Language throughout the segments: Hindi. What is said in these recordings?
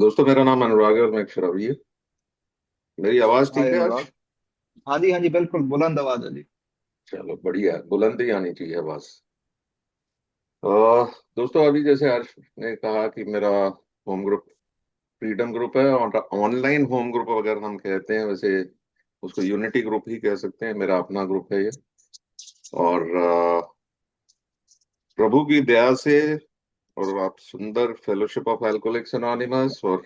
दोस्तों, मेरा नाम अनुराग है और मैं एक शराबी है। मेरी आवाज हाय ठीक है आज? अनुराग। हाँ जी बिल्कुल बुलंद आवाज है जी। चलो, बढ़िया है। बुलंदी आनी चाहिए आवाज। दोस्तों, अभी जैसे अर्श ने कहा कि मेरा होम ग्रुप फ्रीडम ग्रुप है, और ऑनलाइन होम ग्रुप अगर हम कहते हैं, वैसे उसको यूनिटी ग्रुप ही कह सकते हैं। मेरा अपना ग्रुप है ये। और प्रभु की दया से, और आप सुंदर फेलोशिप ऑफ अल्कोहलिक्स एनोनिमस और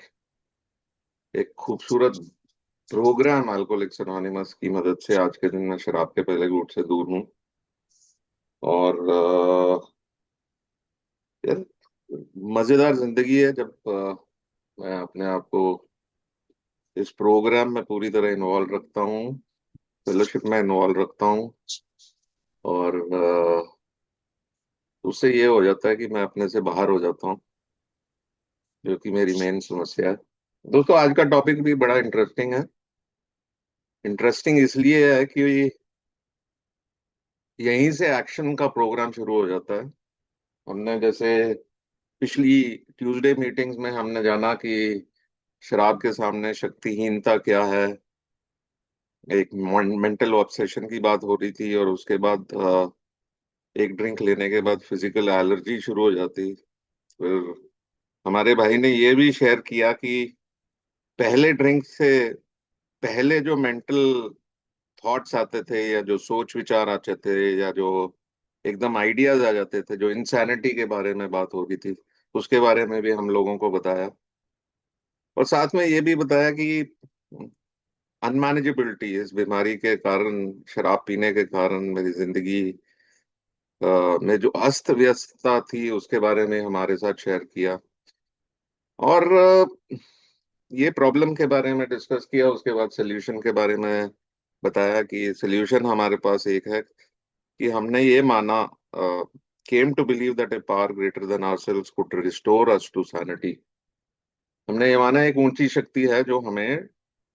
एक खूबसूरत प्रोग्राम अल्कोहलिक्स एनोनिमस की मदद से आज के दिन मैं शराब के पहले घूंट से दूर हूँ। और यार, मजेदार जिंदगी है जब मैं अपने आप को इस प्रोग्राम में पूरी तरह इन्वॉल्व रखता हूँ, फेलोशिप में इन्वॉल्व रखता हूँ। और उससे ये हो जाता है कि मैं अपने से बाहर हो जाता हूँ, जो कि मेरी मेन समस्या है। दोस्तों, आज का टॉपिक भी बड़ा इंटरेस्टिंग है। इंटरेस्टिंग इसलिए है कि यहीं से एक्शन का प्रोग्राम शुरू हो जाता है। हमने जैसे पिछली ट्यूसडे मीटिंग्स में हमने जाना कि शराब के सामने शक्तिहीनता क्या है। एक मेंटल ऑब्सेशन की बात हो रही थी, और उसके बाद एक ड्रिंक लेने के बाद फिजिकल एलर्जी शुरू हो जाती। फिर हमारे भाई ने ये भी शेयर किया कि पहले ड्रिंक से पहले जो मेंटल थॉट्स आते थे, या जो सोच विचार आते थे, या जो एकदम आइडियाज आ जाते थे, जो इंसैनिटी के बारे में बात हो रही थी, उसके बारे में भी हम लोगों को बताया। और साथ में ये भी बताया कि अनमैनेजेबिलिटी, इस बीमारी के कारण, शराब पीने के कारण मेरी जिंदगी में जो अस्त व्यस्तता थी, उसके बारे में हमारे साथ शेयर किया। और ये प्रॉब्लम के बारे में डिस्कस किया। उसके बाद सोल्यूशन के बारे में बताया कि सोल्यूशन हमारे पास एक है, कि हमने ये माना, came to believe that a power greater than ourselves could restore us to sanity. हमने ये माना एक ऊंची शक्ति है जो हमें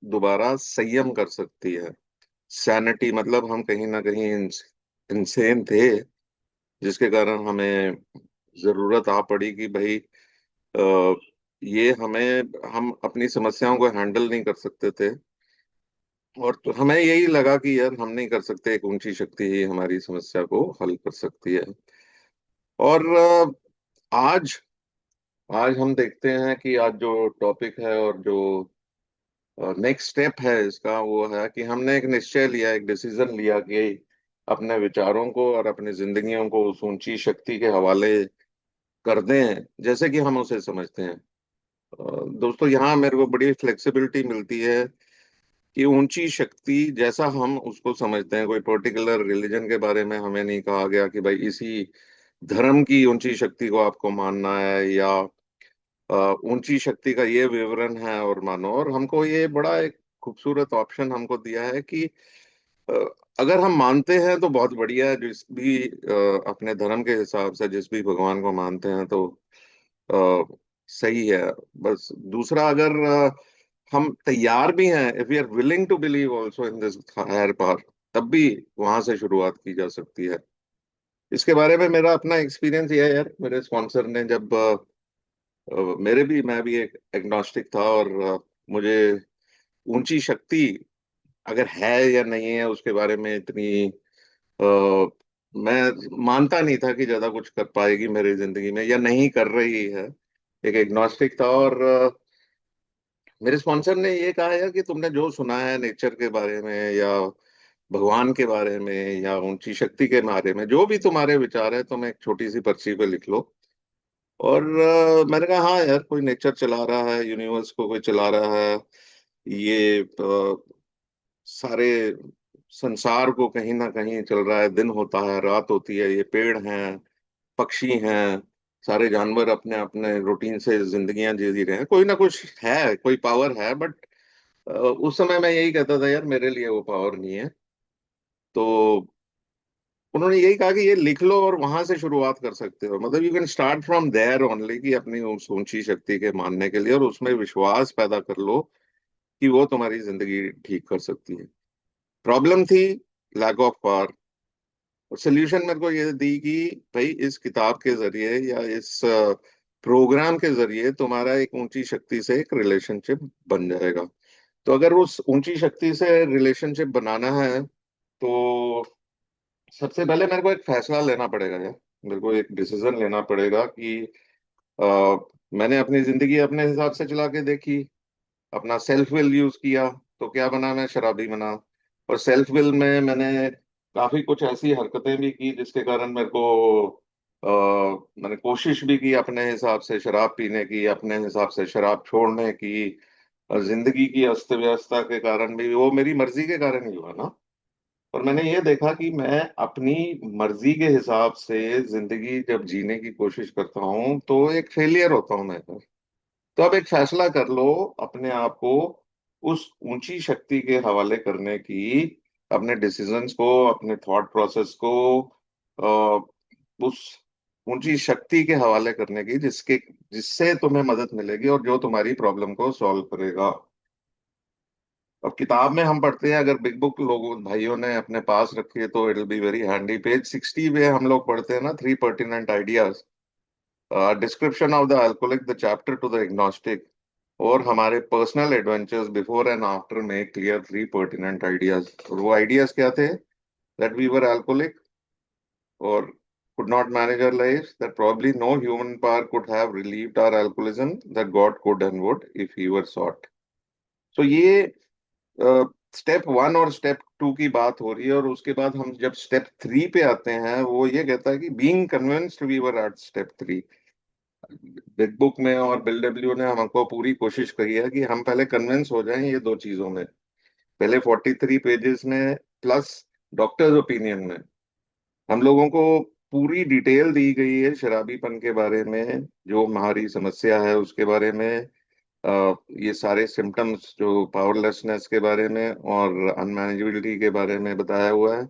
दोबारा संयम कर सकती है। सैनिटी मतलब हम कहीं ना कहीं इंसेन थे, जिसके कारण हमें जरूरत आ पड़ी कि भाई, अ, ये हम अपनी समस्याओं को हैंडल नहीं कर सकते थे। और तो हमें यही लगा कि यार, हम नहीं कर सकते, एक ऊंची शक्ति ही हमारी समस्या को हल कर सकती है। और आज आज हम देखते हैं कि आज जो टॉपिक है और जो नेक्स्ट स्टेप है इसका, वो है कि हमने एक निश्चय लिया, एक डिसीजन लिया कि अपने विचारों को और अपनी जिंदगियों को उस ऊंची शक्ति के हवाले कर दें, जैसे कि हम उसे समझते हैं। दोस्तों, यहाँ मेरे को बड़ी फ्लेक्सिबिलिटी मिलती है कि ऊंची शक्ति जैसा हम उसको समझते हैं, कोई पर्टिकुलर रिलीजन के बारे में हमें नहीं कहा गया कि भाई इसी धर्म की ऊंची शक्ति को आपको मानना है, या ऊंची शक्ति का ये विवरण है और मानो। और हमको ये बड़ा एक खूबसूरत ऑप्शन हमको दिया है कि अ, अगर हम मानते हैं तो बहुत बढ़िया है। जिस भी अपने धर्म के हिसाब से जिस भी भगवान को मानते हैं, तो सही है। बस दूसरा, अगर हम तैयार भी हैं, if we are willing to believe also in this higher power, तब भी वहां से शुरुआत की जा सकती है। इसके बारे में मेरा अपना एक्सपीरियंस ये है यार। मेरे स्पॉन्सर ने जब मैं भी एक एग्नोस्टिक था, और मुझे ऊंची शक्ति अगर है या नहीं है उसके बारे में इतनी मैं मानता नहीं था कि ज्यादा कुछ कर पाएगी मेरी जिंदगी में, या नहीं कर रही है। एक एग्नोस्टिक था। और मेरे स्पॉन्सर ने ये कहा यार कि तुमने जो सुना है नेचर के बारे में, या भगवान के बारे में, या ऊंची शक्ति के बारे में, जो भी तुम्हारे विचार है, तुम एक छोटी सी पर्ची पे लिख लो। और मैंने कहा हाँ यार, कोई नेचर चला रहा है, यूनिवर्स को कोई चला रहा है, ये सारे संसार को कहीं ना कहीं चल रहा है। दिन होता है, रात होती है, ये पेड़ हैं, पक्षी हैं, सारे जानवर अपने अपने रूटीन से जिंदगियां जी रहे हैं। कोई ना कुछ है, कोई पावर है। बट उस समय मैं यही कहता था यार, मेरे लिए वो पावर नहीं है। तो उन्होंने यही कहा कि ये लिख लो और वहां से शुरुआत कर सकते हो। मतलब you can start from there only, कि अपनी उस ऊंची शक्ति के मानने के लिए, और उसमें विश्वास पैदा कर लो कि वो तुम्हारी जिंदगी ठीक कर सकती है। प्रॉब्लम थी लैक ऑफ पावर। और सोल्यूशन मेरे को ये दी कि भाई, इस किताब के जरिए या इस प्रोग्राम के जरिए तुम्हारा एक ऊंची शक्ति से एक रिलेशनशिप बन जाएगा। तो अगर उस ऊंची शक्ति से रिलेशनशिप बनाना है तो सबसे पहले मेरे को एक फैसला लेना पड़ेगा यार। मेरे को एक डिसीजन लेना पड़ेगा कि अ, मैंने अपनी जिंदगी अपने हिसाब से चला के देखी, अपना सेल्फ विल यूज किया, तो क्या बना, मैं शराबी बना। और सेल्फ विल में मैंने काफी कुछ ऐसी हरकतें भी की जिसके कारण मेरे को मैंने कोशिश भी की अपने हिसाब से शराब पीने की, अपने हिसाब से शराब छोड़ने की। और जिंदगी की अस्त व्यस्तता के कारण भी, वो मेरी मर्जी के कारण ही हुआ ना। और मैंने ये देखा कि मैं अपनी मर्जी के हिसाब से जिंदगी जब जीने की कोशिश करता हूँ तो एक फेलियर होता हूँ मैं। तो अब एक फैसला कर लो अपने आप को उस ऊंची शक्ति के हवाले करने की, अपने डिसीजंस को, अपने थॉट प्रोसेस को उस ऊंची शक्ति के हवाले करने की जिससे तुम्हें मदद मिलेगी और जो तुम्हारी प्रॉब्लम को सॉल्व करेगा। अब किताब में हम पढ़ते हैं, अगर बिग बुक लोगों भाइयों ने अपने पास रखी है तो it will be very handy. Page 60 पे हम लोग पढ़ते हैं ना, three pertinent ideas, description of the alcoholic, the chapter to the agnostic, और हमारे personal adventures before and after में क्लियर थ्री पर्टिनेंट आइडियाज। और वो आइडियाज क्या थे? That we were alcoholic or could not manage our lives, that probably no human power could have relieved our alcoholism, that God could and would if he were sought. So ये स्टेप वन और स्टेप टू की बात हो रही है। और उसके बाद हम जब स्टेप थ्री पे आते हैं, वो ये कहता है कि being convinced we were at step three. Big Book में और बिल डब्ल्यू ने हमको पूरी कोशिश करी है कि हम पहले कन्विंस हो जाएं ये दो चीजों में। पहले 43 पेजेस में प्लस डॉक्टर्स ओपिनियन में हम लोगों को पूरी डिटेल दी गई है शराबीपन के बारे में, जो हमारी समस्या है उसके बारे में, ये सारे सिम्टम्स जो पावरलेसनेस के बारे में और अनमैनेजेबिलिटी के बारे में बताया हुआ है।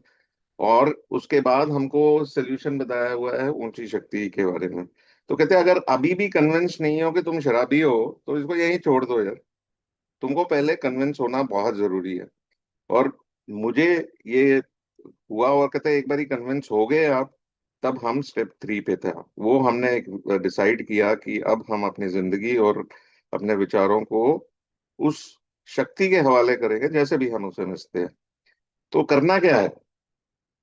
और उसके बाद हमको सोल्यूशन बताया हुआ है ऊंची शक्ति के बारे में। तो कहते हैं अगर अभी भी कन्विंस नहीं हो कि तुम शराबी हो तो इसको यहीं छोड़ दो यार। तुमको पहले कन्विंस होना बहुत जरूरी है। और मुझे ये हुआ, और कहते हैं एक बार कन्विंस हो गए आप, तब हम स्टेप थ्री पे थे। वो हमने एक डिसाइड किया कि अब हम अपनी जिंदगी और अपने विचारों को उस शक्ति के हवाले करेंगे जैसे भी हम उसे समझते हैं। तो करना क्या है?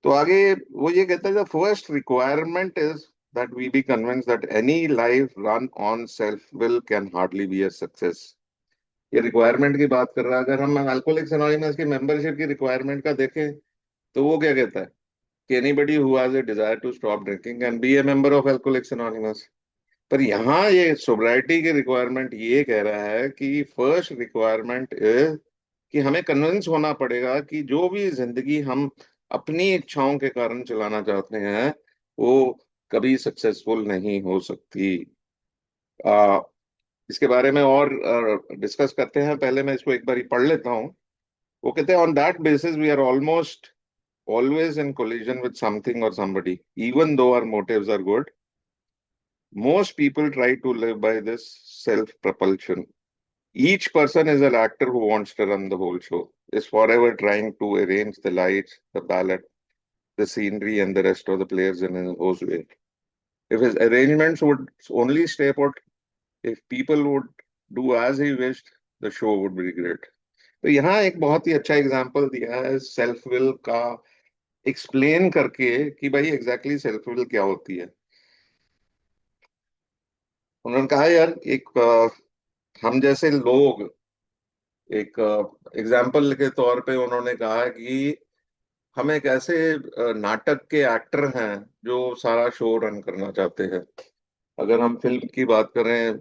तो आगे वो ये कहता है the first requirement is that we be convince that any life run on self will can hardly be a success. ये रिक्वायरमेंट की बात कर रहा है। अगर हम अल्कोहलिक्स एनोनिमस की मेंबरशिप की रिक्वायरमेंट का देखें तो वो क्या कहता है कि anybody who has a desire to stop drinking can be a member of Alcoholics Anonymous. पर यहाँ ये सोब्राइटी की रिक्वायरमेंट ये कह रहा है कि फर्स्ट रिक्वायरमेंट इज कि हमें कन्विंस होना पड़ेगा कि जो भी जिंदगी हम अपनी इच्छाओं के कारण चलाना चाहते हैं वो कभी सक्सेसफुल नहीं हो सकती। आ, इसके बारे में और डिस्कस करते हैं। पहले मैं इसको एक बार पढ़ लेता हूँ। वो कहते हैं on that basis we are almost always in collision with something or somebody, even though our motives are good. Most people try to live by this self propulsion. Each person is an actor who wants to run the whole show, is forever trying to arrange the lights, the palette, the scenery, and the rest of the players in his own way. If his arrangements would only stay put, if people would do as he wished, the show would be great. तो यहाँ एक बहुत ही अच्छा एग्जाम्पल दिया है सेल्फ विल का, एक्सप्लेन करके कि भाई एग्जैक्टली सेल्फ विल क्या होती है। उन्होंने कहा यार एक हम जैसे लोग, एक एग्जाम्पल के तौर पे उन्होंने कहा कि हम एक ऐसे नाटक के एक्टर हैं जो सारा शो रन करना चाहते हैं। अगर हम फिल्म की बात करें,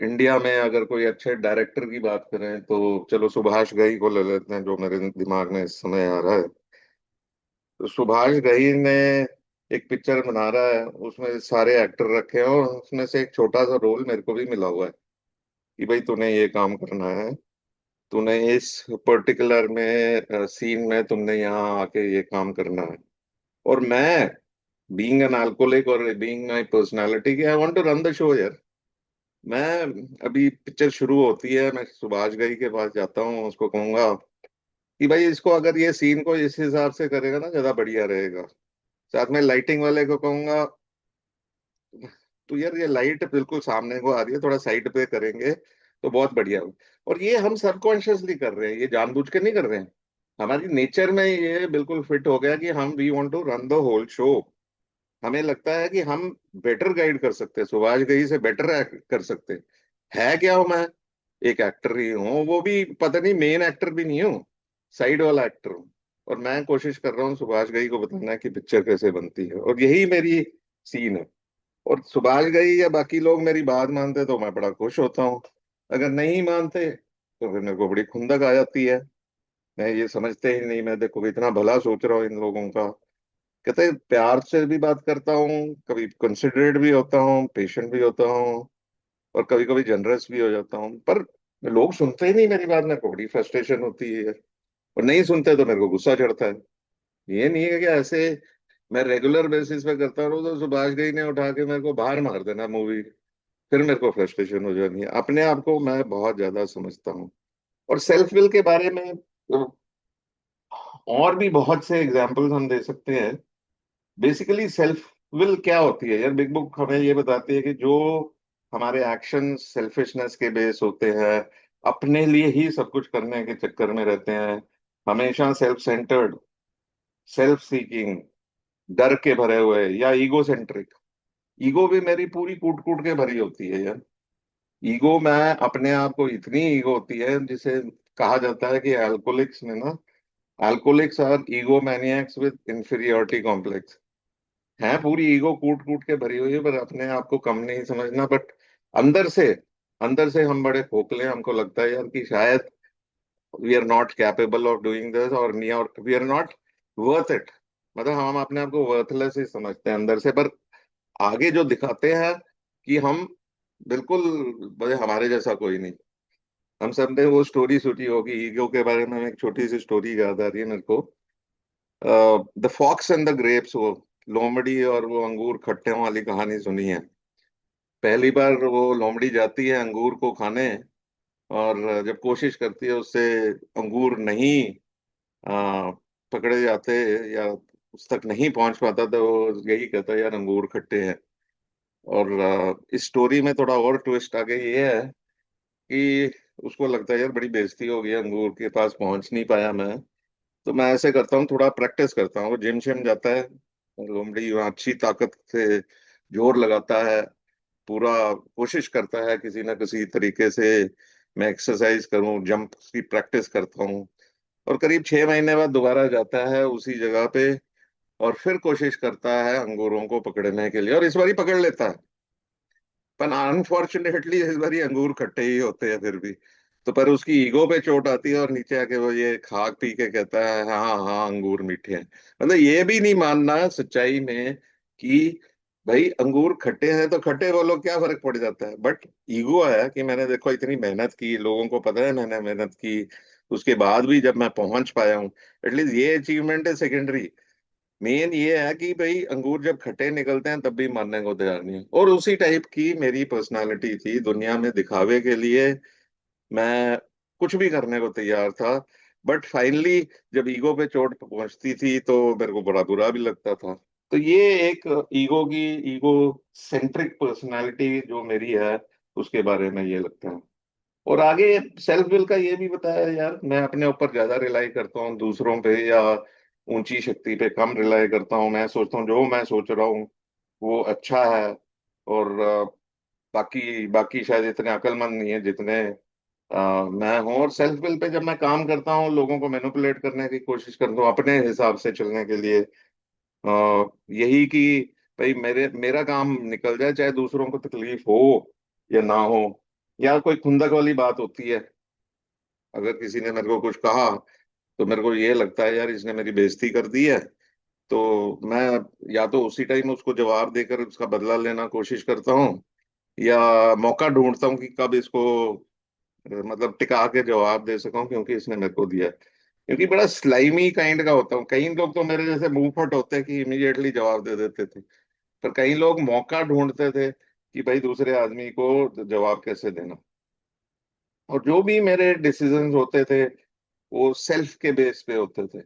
इंडिया में अगर कोई अच्छे डायरेक्टर की बात करें तो चलो सुभाष घई को ले लेते हैं, जो मेरे दिमाग में इस समय आ रहा है। तो सुभाष घई ने एक पिक्चर बना रहा है, उसमें सारे एक्टर रखे हैं और उसमें से एक छोटा सा रोल मेरे को भी मिला हुआ है कि भाई तूने ये काम करना है, तूने इस पर्टिकुलर में सीन में तुमने यहाँ आके ये काम करना है। और मैं बीइंग एन अल्कोहलिक और बीइंग माई पर्सनालिटी की I want to run the show यार। मैं अभी पिक्चर शुरू होती है, मैं सुभाष घई के पास जाता हूँ, उसको कहूंगा कि भाई इसको अगर ये सीन को इस हिसाब से करेगा ना ज्यादा बढ़िया रहेगा। साथ में लाइटिंग वाले को कहूंगा तो यार ये लाइट बिल्कुल सामने को आ रही है, थोड़ा साइड पे करेंगे तो बहुत बढ़िया हो। और ये हम सबकॉन्शियसली कर रहे हैं, ये जानबूझ के नहीं कर रहे हैं। हमारी नेचर में ये बिल्कुल फिट हो गया कि हम we want to run the whole show. हमें लगता है कि हम बेटर गाइड कर सकते हैं, सुभाष घई से बेटर एक्ट कर सकते हैं। है क्या हूं मैं? एक एक्टर ही हूँ, वो भी पता नहीं मेन एक्टर भी नहीं हूँ, साइड वाला एक्टर हूँ। और मैं कोशिश कर रहा हूँ सुभाष घई को बताना कि पिक्चर कैसे बनती है, और यही मेरी सीन है। और सुभाष घई या बाकी लोग मेरी बात मानते तो मैं बड़ा खुश होता हूँ, अगर नहीं मानते तो फिर मेरे को बड़ी खुंदक आ जाती है। मैं ये समझते ही नहीं, मैं देखो इतना भला सोच रहा हूँ इन लोगों का। कहते हैं प्यार से भी बात करता हूँ, कभी कंसिडरेट भी होता हूँ, पेशेंट भी होता हूँ, और कभी कभी जनरस भी हो जाता हूँ, पर लोग सुनते ही नहीं मेरी बात। मेरे को बड़ी फ्रस्ट्रेशन होती है, और नहीं सुनते तो मेरे को गुस्सा चढ़ता है। ये नहीं है कि ऐसे मैं रेगुलर बेसिस पे करता रहूँ तो सुभाष घई ने उठा के मेरे को बाहर मार देना मूवी, फिर मेरे को फ्रस्ट्रेशन हो जानी है। अपने आप को मैं बहुत ज्यादा समझता हूँ। और सेल्फ विल के बारे में और भी बहुत से एग्जाम्पल्स हम दे सकते हैं। बेसिकली सेल्फ विल क्या होती है यार? बिग बुक हमें ये बताती है कि जो हमारे एक्शन सेल्फिशनेस के बेस होते हैं, अपने लिए ही सब कुछ करने के चक्कर में रहते हैं, हमेशा सेल्फ सेंटर्ड, सेल्फ सीकिंग, डर के भरे हुए, या ईगो सेंट्रिक। ईगो भी मेरी पूरी कूट कूट के भरी होती है यार। ईगो, मैं अपने आप को इतनी ईगो होती है, जिसे कहा जाता है कि अल्कोहलिक्स में ना, alcoholics are ego maniacs with inferiority complex. है पूरी ईगो कूट कूट के भरी हुई है, पर अपने आप को कम नहीं समझना। बट अंदर से, अंदर से हम बड़े खोखले हैं। हमको लगता है यार कि शायद we are not capable of doing this, और नहीं, और we are not worth it. मतलब हम अपने आप को वर्थलेस ही समझते हैं अंदर से, पर आगे जो दिखाते हैं कि हम बिल्कुल, भाई हमारे जैसा कोई नहीं। हम सब ने वो स्टोरी सुनी होगी ईगो के बारे में। एक छोटी सी स्टोरी याद आ रही है मेरे को, the fox and the grapes. वो लोमड़ी और वो अंगूर खट्टे वाली कहानी सुनी है? पहली बार वो लोमड़ी जाती है अंगूर को खाने, और जब कोशिश करती है उससे अंगूर नहीं पकड़े जाते, या उस तक नहीं पहुंच पाता, तो वो यही कहता है यार अंगूर खट्टे हैं। और इस स्टोरी में थोड़ा और ट्विस्ट आगे ये है कि उसको लगता है यार बड़ी बेइज्जती हो गई, अंगूर के पास पहुंच नहीं पाया मैं। तो मैं ऐसे करता हूँ, थोड़ा प्रैक्टिस करता हूँ। वो जिम शिम जाता है, लोमड़ी वहाँ अच्छी ताकत से जोर लगाता है, पूरा कोशिश करता है किसी ना किसी तरीके से मैं एक्सरसाइज करूं, जंप की प्रैक्टिस करता हूँ। और करीब 6 महीने बाद दोबारा जाता है उसी जगह पे, और फिर कोशिश करता है अंगूरों को पकड़ने के लिए, और इस बार ही पकड़ लेता है। पर अनफॉर्चुनेटली इस बार अंगूर खट्टे ही होते हैं फिर भी। तो पर उसकी ईगो पे चोट आती है, और नीचे आके वो ये खा पी के कहता है हाँ हाँ अंगूर मीठे हैं। मतलब ये भी नहीं मानना सच्चाई में कि भाई अंगूर खट्टे हैं तो खट्टे बोलो, क्या फर्क पड़ जाता है। बट ईगो है कि मैंने देखो इतनी मेहनत की, लोगों को पता है मैंने मेहनत की, उसके बाद भी जब मैं पहुंच पाया हूँ, एटलीस्ट ये अचीवमेंट है सेकेंडरी। मेन ये है कि भाई अंगूर जब खट्टे निकलते हैं तब भी मानने को तैयार नहीं है। और उसी टाइप की मेरी पर्सनालिटी थी, दुनिया में दिखावे के लिए मैं कुछ भी करने को तैयार था। बट फाइनली जब ईगो पे चोट पहुंचती थी तो मेरे को बड़ा बुरा भी लगता था। तो ये एक ईगो की, ईगो सेंट्रिक पर्सनालिटी जो मेरी है, उसके बारे में ये लगता है। और आगे सेल्फ विल का ये भी बताया यार, मैं अपने ऊपर ज्यादा रिलाई करता हूँ दूसरों पे, या ऊंची शक्ति पे कम रिलाई करता हूँ। मैं सोचता हूँ जो मैं सोच रहा हूँ वो अच्छा है, और बाकी बाकी शायद इतने अक्लमंद नहीं है जितने मैं हूँ। और सेल्फ विल पे जब मैं काम करता हूँ, लोगों को मैनिपुलेट करने की कोशिश करता हूँ अपने हिसाब से चलने के लिए, यही कि भाई मेरा काम निकल जाए, चाहे दूसरों को तकलीफ हो या ना हो। या कोई खुंदक वाली बात होती है, अगर किसी ने मेरे को कुछ कहा तो मेरे को ये लगता है यार इसने मेरी बेइज्जती कर दी है, तो मैं या तो उसी टाइम उसको जवाब देकर उसका बदला लेना कोशिश करता हूँ, या मौका ढूंढता हूँ कि कब इसको मतलब टिका के जवाब दे सकूं, क्योंकि इसने मेरे को दिया है। क्योंकि बड़ा स्लाइमी काइंड का होता हूँ। कई लोग तो मेरे जैसे मुंह फट होते हैं कि इमीडिएटली जवाब दे देते थे, पर कई लोग मौका ढूंढते थे कि भाई दूसरे आदमी को जवाब कैसे देना। और जो भी मेरे डिसीजंस होते थे वो सेल्फ के बेस पे होते थे।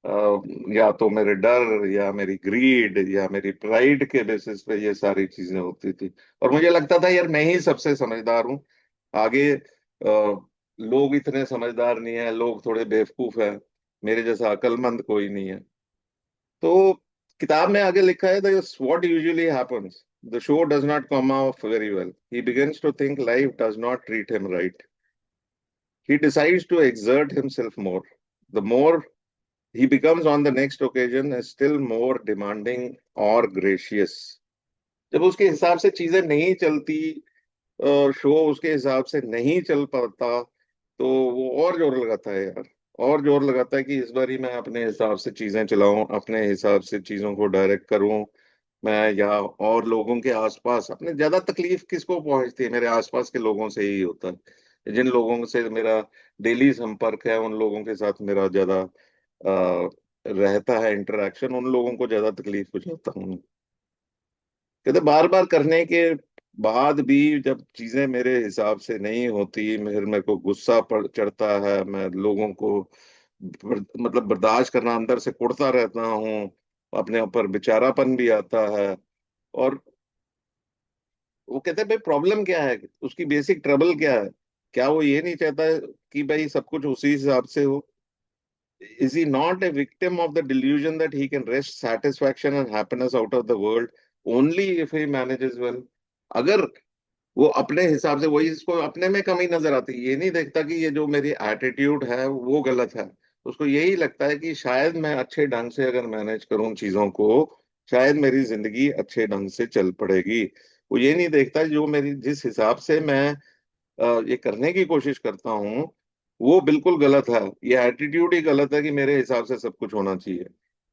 या तो मेरे डर या मेरी ग्रीड या मेरी प्राइड के बेसिस पे ये सारी चीजें होती थी। और मुझे लगता था यार मैं ही सबसे समझदार हूँ, आगे लोग इतने समझदार नहीं है, लोग थोड़े बेवकूफ है, मेरे जैसा अक्लमंद कोई नहीं है। तो किताब में आगे लिखा है that's what usually happens, the show does not come off very well, he begins to think life does not treat him right, he decides to exert himself more. The more he becomes on the next occasion is still more demanding or gracious. जब उसके हिसाब से चीजें नहीं चलती, शो उसके हिसाब से नहीं चल पाता, तो वो और जोर लगाता है यार, और जोर लगाता है कि इस बार ही मैं अपने हिसाब से चीजें चलाऊं, अपने हिसाब से चीजों को डायरेक्ट करूं मैं। या और लोगों के आसपास अपने, ज्यादा तकलीफ किसको पहुंचती है, मेरे आसपास के लोगों से ही होता है, जिन लोगों से मेरा डेली संपर्क है, उन लोगों के साथ मेरा ज्यादा रहता है इंटरेक्शन, उन लोगों को ज्यादा तकलीफ पहुंचाता हूँ। कहते बार बार करने के बाद भी जब चीजें मेरे हिसाब से नहीं होती, फिर मेरे को गुस्सा पड़ चढ़ता है, मैं लोगों को मतलब बर्दाश्त करना अंदर से कुढ़ता रहता हूँ, अपने ऊपर बेचारापन भी आता है। और वो कहते हैं भाई प्रॉब्लम क्या है, उसकी बेसिक ट्रबल क्या है, क्या वो ये नहीं चाहता है कि भाई सब कुछ उसी हिसाब से हो? Is he not a victim of the delusion that he can wrest satisfaction and happiness out of the world only if he manages well? अगर वो अपने हिसाब से, वही इसको अपने में कमी नजर आती है, ये नहीं देखता कि ये जो मेरी एटीट्यूड है वो गलत है। उसको यही लगता है कि शायद मैं अच्छे ढंग से अगर मैनेज करूं चीजों को, शायद मेरी जिंदगी अच्छे ढंग से चल पड़ेगी। वो ये नहीं देखता जो मेरी जिस हिसाब से मैं ये करने की कोशिश करता हूँ वो बिल्कुल गलत है, ये एटीट्यूड ही गलत है कि मेरे हिसाब से सब कुछ होना चाहिए।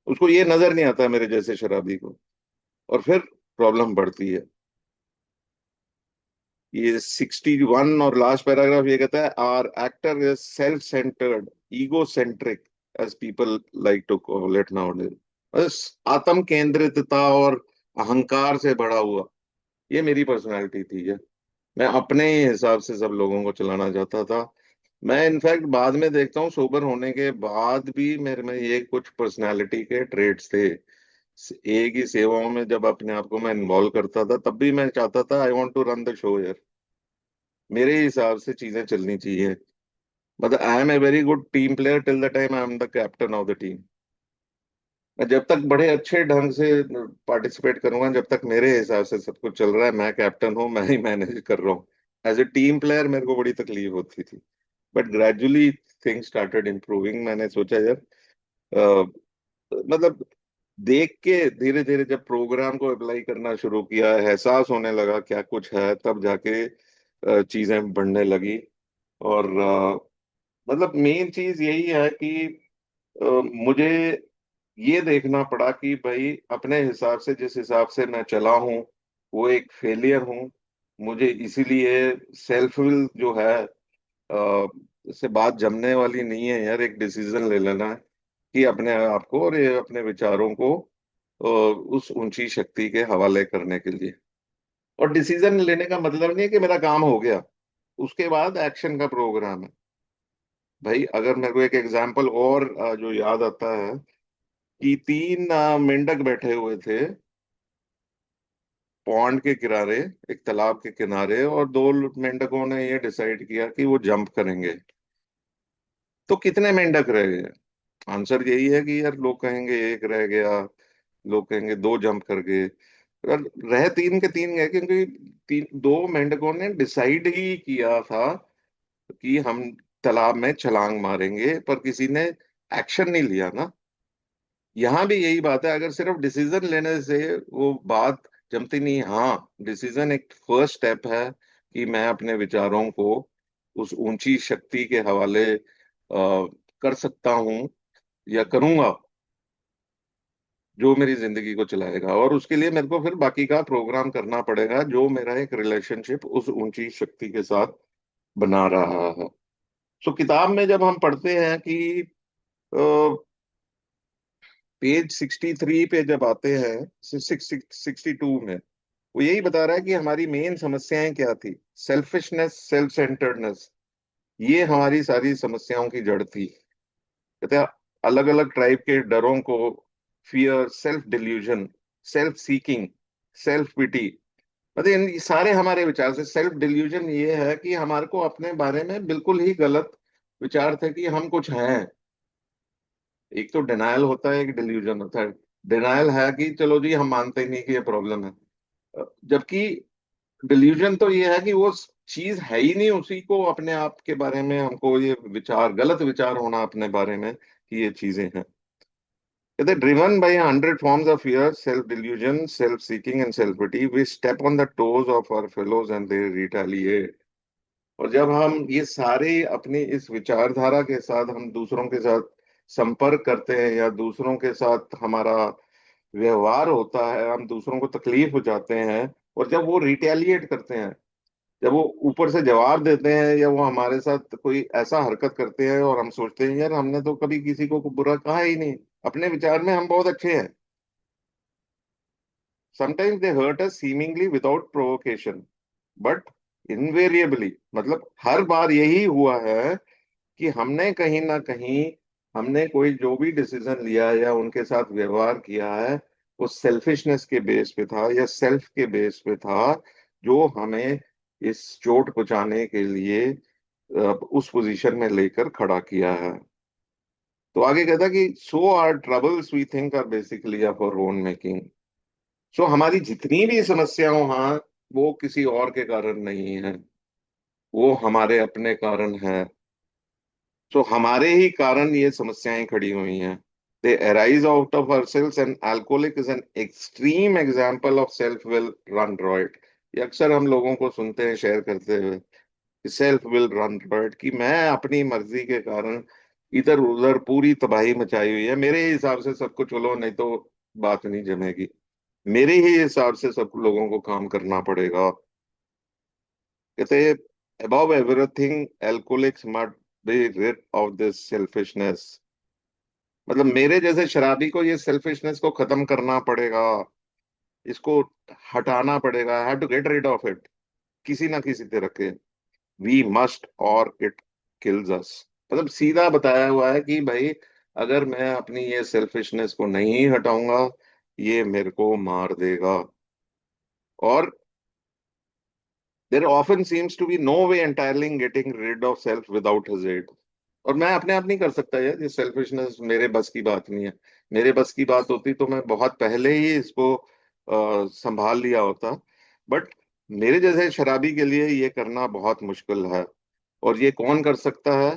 उसको ये नजर नहीं आता मेरे जैसे शराबी को, और फिर प्रॉब्लम बढ़ती है। ये 61 और लास्ट पैराग्राफ ये कहता है our actor is self centred egocentric as people like to call it nowadays. बस आत्म केंद्रितता और अहंकार से भरा हुआ, ये मेरी पर्सनैलिटी थी। मैं अपने ही हिसाब से सब लोगों को चलाना चाहता था। मैं इनफैक्ट बाद में देखता हूँ सोबर होने के बाद भी मेरे में ये कुछ पर्सनालिटी के ट्रेड्स थे। एक ही सेवाओं में जब अपने आप को मैं इन्वॉल्व करता था, तब भी मैं चाहता था I want to run the show यार, मेरे हिसाब से चीजें चलनी चाहिए। मतलब I am a very good team player till the time I am the captain of the team. मैं जब तक बड़े अच्छे ढंग से पार्टिसिपेट करूंगा, जब तक मेरे हिसाब से सब कुछ चल रहा है, मैं कैप्टन हूँ, मैं ही मैनेज कर रहा हूँ। एज ए टीम प्लेयर मेरे को बड़ी तकलीफ होती थी, but gradually things started improving. मैंने सोचा यार मतलब देख के धीरे धीरे जब प्रोग्राम को अप्लाई करना शुरू किया, एहसास होने लगा क्या कुछ है, तब जाके चीजें बढ़ने लगी। और मतलब मेन चीज यही है कि मुझे ये देखना पड़ा कि भाई अपने हिसाब से जिस हिसाब से मैं चला हूँ वो एक फेलियर हूँ। मुझे इसीलिए सेल्फ विल जो है इससे बात जमने वाली नहीं है यार, एक डिसीजन ले लेना है कि अपने आप को और ये अपने विचारों को उस ऊंची शक्ति के हवाले करने के लिए। और डिसीजन लेने का मतलब नहीं है कि मेरा काम हो गया, उसके बाद एक्शन का प्रोग्राम है। भाई अगर मेरे को एक एग्जांपल और जो याद आता है कि तीन मेंढक बैठे हुए थे पॉन्ड के किनारे, एक तालाब के किनारे, और दो मेंढकों ने ये डिसाइड किया कि वो जंप करेंगे। तो कितने मेंढक रह गए? आंसर यही है कि यार लोग कहेंगे एक रह गया, लोग कहेंगे दो जंप कर गए, और रह तीन के तीन गए, क्योंकि दो मेंढकों ने डिसाइड ही किया था कि हम तालाब में छलांग मारेंगे, पर किसी ने एक्शन नहीं लिया ना। यहाँ भी यही बात है, अगर सिर्फ डिसीजन लेने से वो बात जमती नहीं। हाँ, डिसीजन एक फर्स्ट स्टेप है कि मैं अपने विचारों को उस ऊंची शक्ति के हवाले कर सकता हूँ या करूंगा जो मेरी जिंदगी को चलाएगा, और उसके लिए मेरे को फिर बाकी का प्रोग्राम करना पड़ेगा जो मेरा एक रिलेशनशिप उस ऊंची शक्ति के साथ बना रहा है। सो किताब में जब हम पढ़ते हैं कि पेज 63 पे जब आते हैं, 62 में, वो यही बता रहा है कि हमारी मेन समस्याएं क्या थी। सेल्फिशनेस, सेल्फ सेंटर्डनेस, ये हमारी सारी समस्याओं की जड़ थी। कहते हैं अलग अलग टाइप के डरों को, fear, self delusion, self seeking, self pity, मतलब इन सारे हमारे विचार से। सेल्फ डिल्यूजन ये है कि हमारे को अपने बारे में बिल्कुल ही गलत विचार थे कि हम कुछ हैं। एक तो डिनायल होता है, एक डिल्यूजन होता है। डिनायल है कि चलो जी हम मानते ही नहीं कि ये प्रॉब्लम है, जबकि डिल्यूजन तो ये है कि वो चीज है ही नहीं, उसी को अपने आप के बारे में हमको ये विचार, गलत विचार होना अपने बारे में कि ये चीजें हैं। कहते driven by 100 forms of fear, self delusion, self seeking and self pity, we step on the toes of our fellows and they retaliate। और जब हम ये सारे अपनी इस विचारधारा के साथ हम दूसरों के साथ संपर्क करते हैं, या दूसरों के साथ हमारा व्यवहार होता है, हम दूसरों को तकलीफ हो जाते हैं, और जब वो रिटेलिएट करते हैं, जब वो ऊपर से जवाब देते हैं, या वो हमारे साथ कोई ऐसा हरकत करते हैं और हम सोचते हैं यार हमने तो कभी किसी को बुरा कहा ही नहीं, अपने विचार में हम बहुत अच्छे हैं। Sometimes they hurt us seemingly without provocation, but invariably, मतलब हर बार यही हुआ है कि हमने कहीं ना कहीं, हमने कोई जो भी डिसीजन लिया या उनके साथ व्यवहार किया है, वो सेल्फिशनेस के बेस पे था या सेल्फ के बेस पे था, जो हमें इस चोट पहुंचाने के लिए उस पोजीशन में लेकर खड़ा किया है। तो आगे कहता कि so our troubles we think are basically of our own making. So हमारी जितनी भी समस्याओं, हाँ, वो किसी और के कारण नहीं है, वो हमारे अपने कारण है। सो हमारे ही कारण ये समस्याएं खड़ी हुई हैं। दे arise out of ourselves and alcoholic is an extreme example of self will run riot. ये अक्सर हम लोगों को सुनते हैं शेयर करते हुए, सेल्फ विल रन रॉयट, कि मैं अपनी मर्जी के कारण इधर उधर पूरी तबाही मचाई हुई है, मेरे ही हिसाब से सब कुछ चलो, नहीं तो बात नहीं जमेगी, मेरे ही हिसाब से सब लोगों को काम करना पड़ेगा। कहते above everything alcoholics must be rid of this selfishness, मतलब मेरे जैसे शराबी को ये सेल्फिशनेस को खत्म करना पड़ेगा, इसको हटाना पड़ेगा, have to get rid of it, किसी ना किसी तरह के। We must or it kills us, मतलब सीधा बताया हुआ है कि भाई अगर मैं अपनी ये सेल्फिशनेस को नहीं हटाऊंगा, ये मेरे को मार देगा। और there often seems to be no way entirely getting rid of self without his aid. और मैं अपने आप नहीं कर सकता यार, ये सेल्फिशनेस मेरे बस की बात नहीं है। मेरे बस की बात होती तो मैं बहुत पहले ही इसको संभाल लिया होता, बट मेरे जैसे शराबी के लिए ये करना बहुत मुश्किल है। और ये कौन कर सकता है?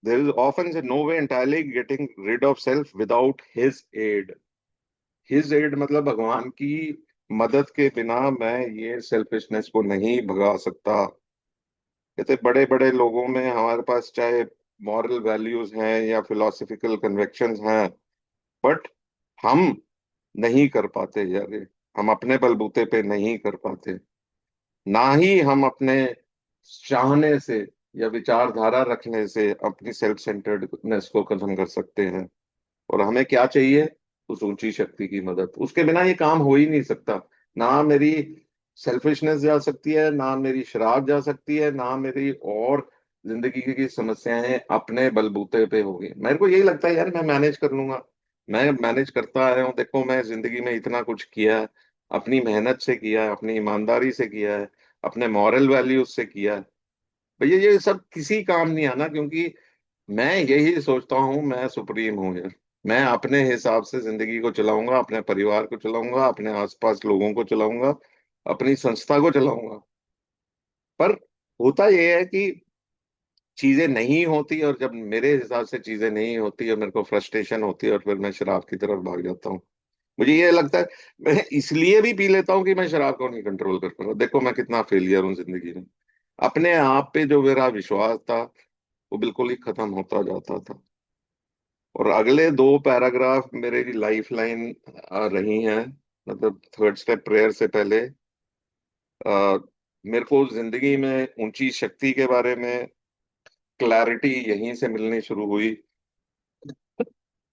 There is often no way entirely getting rid of self without his aid. His aid मतलब भगवान की मदद के बिना मैं ये सेल्फिशनेस को नहीं भगा सकता। कहते बड़े बड़े लोगों में हमारे पास चाहे मॉरल वैल्यूज हैं या फिलोसफिकल कन्विक्शंस हैं, बट हम नहीं कर पाते यार ये। हम अपने बलबूते पे नहीं कर पाते, ना ही हम अपने चाहने से या विचारधारा रखने से अपनी सेल्फ सेंटर्डनेस को खत्म कर सकते हैं। और हमें क्या चाहिए? उस ऊंची शक्ति की मदद, उसके बिना ये काम हो ही नहीं सकता। ना मेरी सेल्फिशनेस जा सकती है, ना मेरी शराब जा सकती है, ना मेरी और जिंदगी की समस्याएं अपने बलबूते पे होगी। मेरे को यही लगता है यार मैं मैनेज कर लूंगा। मैं मैनेज करता आया हूँ, देखो मैं जिंदगी में इतना कुछ किया है, अपनी मेहनत से किया है, अपनी ईमानदारी से किया है, अपने मॉरल वैल्यूज से किया है। भैया ये सब किसी काम नहीं आना, क्योंकि मैं यही सोचता हूँ मैं सुप्रीम हूँ यार। मैं अपने हिसाब से जिंदगी को चलाऊंगा, अपने परिवार को चलाऊंगा, अपने आसपास लोगों को चलाऊंगा, अपनी संस्था को चलाऊंगा। पर होता यह है कि चीजें नहीं होती, और जब मेरे हिसाब से चीजें नहीं होती और मेरे को फ्रस्ट्रेशन होती है, और फिर मैं शराब की तरफ भाग जाता हूँ। मुझे ये लगता है मैं इसलिए भी पी लेता हूँ कि मैं शराब को नहीं कंट्रोल कर पाऊंगा। देखो मैं कितना फेलियर हूँ जिंदगी में। अपने आप पे जो मेरा विश्वास था वो बिल्कुल ही खत्म होता जाता था। और अगले दो पैराग्राफ मेरे लाइफ लाइन रही हैं, मतलब थर्ड स्टेप प्रेयर से पहले। आ, मेरे को जिंदगी में ऊंची शक्ति के बारे में क्लैरिटी यहीं से मिलनी शुरू हुई।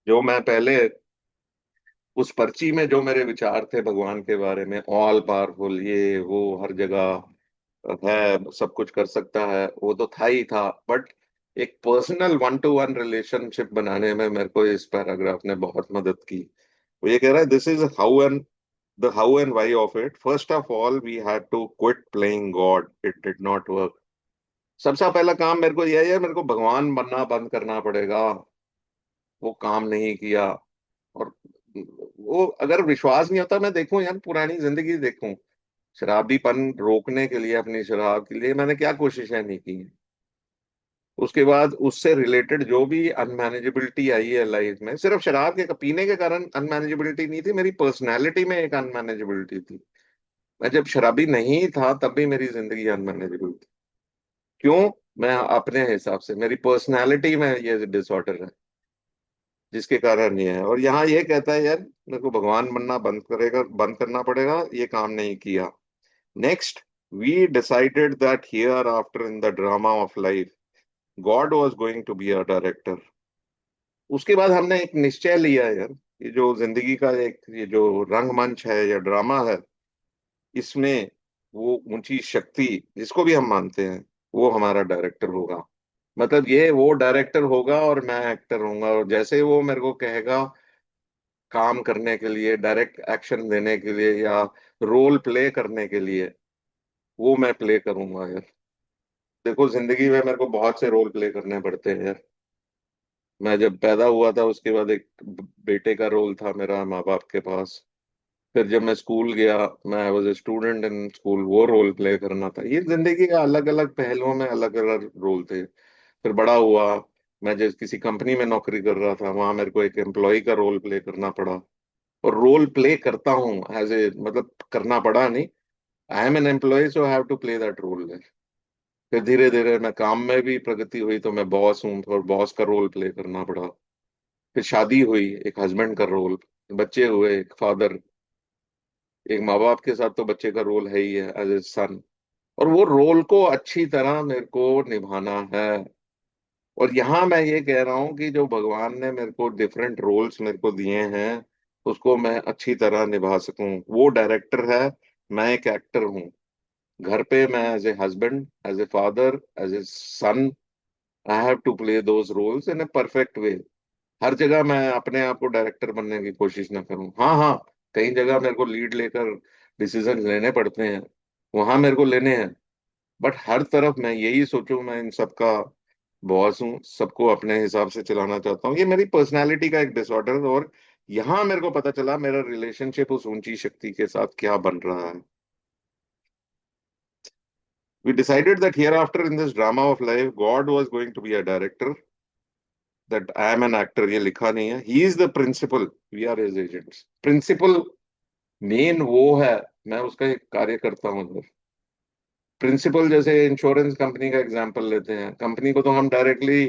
जो मैं पहले उस पर्ची में जो मेरे विचार थे भगवान के बारे में, ऑल पावरफुल, ये वो, हर जगह है, सब कुछ कर सकता है, वो तो था ही था। बट एक personal one two one relationship बनाने में मेरे को इस पैराग्राफ ने बहुत मदद की। वो ये कह रहा है, this is how and the how and why of it. First of all we had to quit playing God, it did not work. सबसे पहला काम मेरे को यह है, मेरे को भगवान बनना बंद करना पड़ेगा। वो काम नहीं किया। और वो अगर विश्वास नहीं होता, मैं देखूं यार, पुरानी जिंदगी देखूं, शराबीपन रोकने के लिए, अपनी शराब के लिए मैंने क्या कोशिशें नहीं की हैं। उसके बाद उससे रिलेटेड जो भी अनमैनेजेबिलिटी आई है लाइफ में, सिर्फ शराब के पीने के कारण अनमैनेजेबिलिटी नहीं थी, मेरी पर्सनैलिटी में एक अनमैनेजेबिलिटी थी। मैं जब शराबी नहीं था तब भी मेरी जिंदगी अनमैनेजेबल थी। क्यों? मैं अपने हिसाब से, मेरी पर्सनैलिटी में ये डिसऑर्डर है जिसके कारण ये है। और यहाँ ये कहता है यार, मेरे को भगवान बनना बंद करना पड़ेगा, ये काम नहीं किया। Next, we decided that hereafter in the drama of life God was going to be a director. उसके बाद हमने एक निश्चय लिया यार, ये जो जिंदगी का एक ये जो रंगमंच है या ड्रामा है, इसमें वो ऊंची शक्ति जिसको भी हम मानते हैं, वो हमारा डायरेक्टर होगा। मतलब ये वो डायरेक्टर होगा और मैं एक्टर होऊंगा, और जैसे वो मेरे को कहेगा काम करने के लिए, डायरेक्ट एक्शन देने के लिए या रोल प्ले करने के लिए, वो मैं प्ले करूंगा यार। देखो जिंदगी में मेरे को बहुत से रोल प्ले करने पड़ते हैं यार। मैं जब पैदा हुआ था उसके बाद एक बेटे का रोल था मेरा माँ बाप के पास। फिर जब मैं स्कूल गया, मैं was a student in school, वो रोल प्ले करना था। ये जिंदगी के अलग अलग पहलुओं में अलग अलग रोल थे। फिर बड़ा हुआ, मैं जिस किसी कंपनी में नौकरी कर रहा था, वहां मेरे को एक एम्प्लॉय का रोल प्ले करना पड़ा। और रोल प्ले करता हूँ एज ए, मतलब करना पड़ा नहीं, I am an employ so I have to play that role. फिर धीरे धीरे मैं काम में भी प्रगति हुई तो मैं बॉस हूँ, और बॉस का रोल प्ले करना पड़ा। फिर शादी हुई, एक हस्बैंड का रोल। बच्चे हुए, एक फादर। एक माँ बाप के साथ तो बच्चे का रोल है ही है, एज ए सन। और वो रोल को अच्छी तरह मेरे को निभाना है। और यहाँ मैं ये कह रहा हूँ कि जो भगवान ने मेरे को डिफरेंट रोल्स मेरे को दिए हैं, उसको मैं अच्छी तरह निभा सकूं। वो डायरेक्टर है, मैं एक एक्टर हूँ। घर पे मैं as a husband, as a father, as a son, I have to play those roles in a perfect way. हर जगह मैं अपने आप को डायरेक्टर बनने की कोशिश ना करूं। हाँ हाँ, कई जगह मेरे को लीड लेकर डिसीजन लेने पड़ते हैं, वहां मेरे को लेने हैं। बट हर तरफ मैं यही सोचूं, मैं इन सबका बॉस हूँ, सबको अपने हिसाब से चलाना चाहता हूँ। ये मेरी पर्सनालिटी का एक डिसऑर्डर है। और यहाँ मेरे को पता चला मेरा रिलेशनशिप उस ऊंची शक्ति के साथ क्या बन रहा है। We decided that hereafter in this drama of life, God was going to be a director, that I am an actor, ये लिखा नहीं है। He is the principal, we are his agents। Principle मेन वो है, मैं उसका एक कार्य करता हूँ उधर। प्रिंसिपल जैसे इंश्योरेंस कंपनी का एग्जांपल लेते हैं, कंपनी को तो हम डायरेक्टली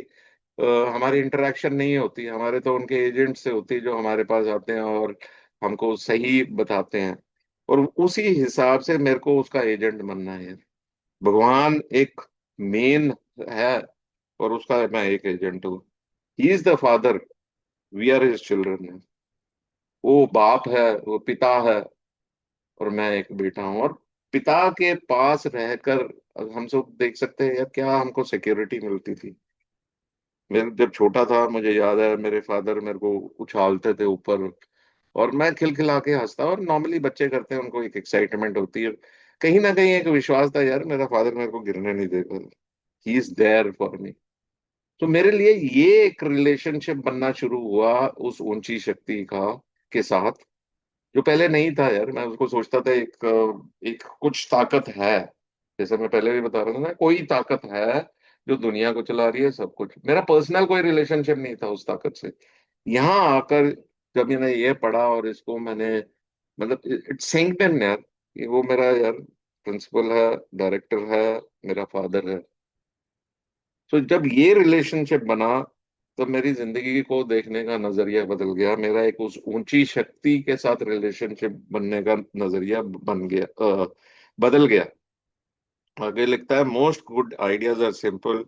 हमारी इंटरेक्शन नहीं होती, हमारे तो उनके एजेंट से होती है जो हमारे पास आते हैं और हमको सही बताते हैं। और उसी हिसाब से मेरे को उसका एजेंट बनना है। भगवान एक मेन है और उसका मैं एक एजेंट हूँ। He is the father, we are his children. वो बाप है, वो पिता है, और मैं एक बेटा हूँ। और पिता के पास रहकर हम सब देख सकते हैं यार क्या हमको सिक्योरिटी मिलती थी। मैं जब छोटा था मुझे याद है, मेरे फादर मेरे को उछालते थे ऊपर, और मैं खिलखिला के हंसता। और नॉर्मली बच्चे करते हैं, उनको एक एक्साइटमेंट होती है, कहीं ना कहीं एक विश्वास था यार, मेरा फादर मेरे को गिरने नहीं देगा, he is there for me. तो मेरे लिए ये एक रिलेशनशिप बनना शुरू हुआ उस ऊंची शक्ति का के साथ, जो पहले नहीं था यार। मैं उसको सोचता था एक कुछ ताकत है, जैसे मैं पहले भी बता रहा था ना, कोई ताकत है जो दुनिया को चला रही है सब कुछ। मेरा पर्सनल कोई रिलेशनशिप नहीं था उस ताकत से। यहाँ आकर जब मैंने ये पढ़ा और इसको मैंने, मतलब इट्स सिंक्ड इन यार, कि वो मेरा यार प्रिंसिपल है, डायरेक्टर है, मेरा फादर है। तो जब ये रिलेशनशिप बना, तो मेरी जिंदगी को देखने का नजरिया बदल गया। मेरा एक उस ऊंची शक्ति के साथ रिलेशनशिप बनने का नजरिया बदल गया। आगे लिखता है, most good ideas are simple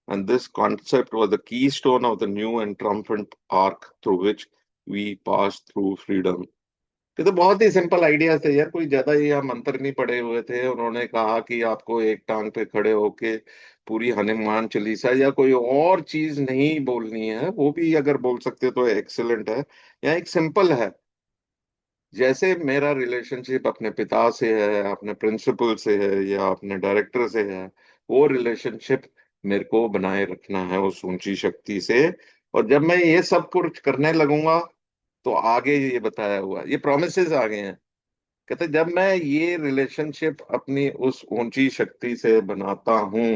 and this concept was the keystone of the new and triumphant arch through which we pass through freedom. ये तो बहुत ही सिंपल आइडियाज थे यार, कोई ज्यादा ये हम मंत्र नहीं पढ़े हुए थे। उन्होंने कहा कि आपको एक टांग पे खड़े होके पूरी हनुमान चालीसा या कोई और चीज नहीं बोलनी है, वो भी अगर बोल सकते तो एक्सेलेंट है। या एक सिंपल है, जैसे मेरा रिलेशनशिप अपने पिता से है, अपने प्रिंसिपल से है, या अपने डायरेक्टर से है, वो रिलेशनशिप मेरे को बनाए रखना है उस ऊंची शक्ति से। और जब मैं ये सब कुछ करने लगूंगा, तो आगे ये बताया हुआ, ये प्रोमिसेस आ गए हैं। कहते जब मैं ये रिलेशनशिप अपनी उस ऊंची शक्ति से बनाता हूं,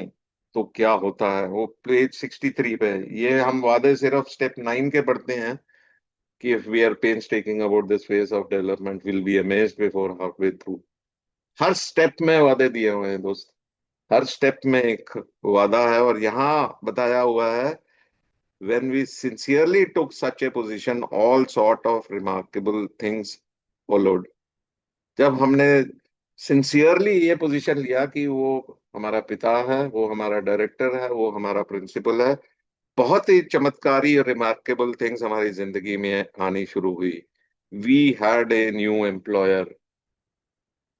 तो क्या होता है, वो पेज 63 पे है। ये हम वादे सिर्फ स्टेप 9 के पढ़ते हैं कि if we are painstaking about this phase of development, we'll be amazed before halfway through। Her step में वादे दिए हुए हैं दोस्त, हर स्टेप में एक वादा है। और यहाँ बताया हुआ है, when we sincerely took such a position, all sort of remarkable things followed। जब हमने सिंसियरली ये पोजीशन लिया कि वो हमारा पिता है, वो हमारा डायरेक्टर है, वो हमारा प्रिंसिपल है, बहुत ही चमत्कारी और रिमार्केबल थिंग्स हमारी जिंदगी में आनी शुरू हुई। We had a new employer.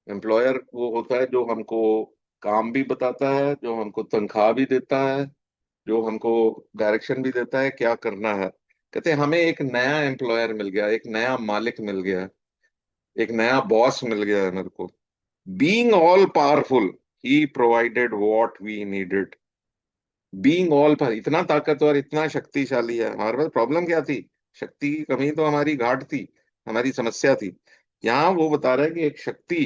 Employer वो होता है जो हमको काम भी बताता है, जो हमको तनख्वाह भी देता है, जो हमको डायरेक्शन भी देता है क्या करना है। कहते हैं हमें एक नया एम्प्लॉयर मिल गया, एक नया मालिक मिल गया, एक नया बॉस मिल गया है मेरे को। Being all powerful, he provided what we needed. Being all पर इतना ताकतवर, इतना शक्तिशाली है, हमारे पास प्रॉब्लम क्या थी? शक्ति की कमी तो हमारी घाट थी, हमारी समस्या थी। यहाँ वो बता रहा है कि एक शक्ति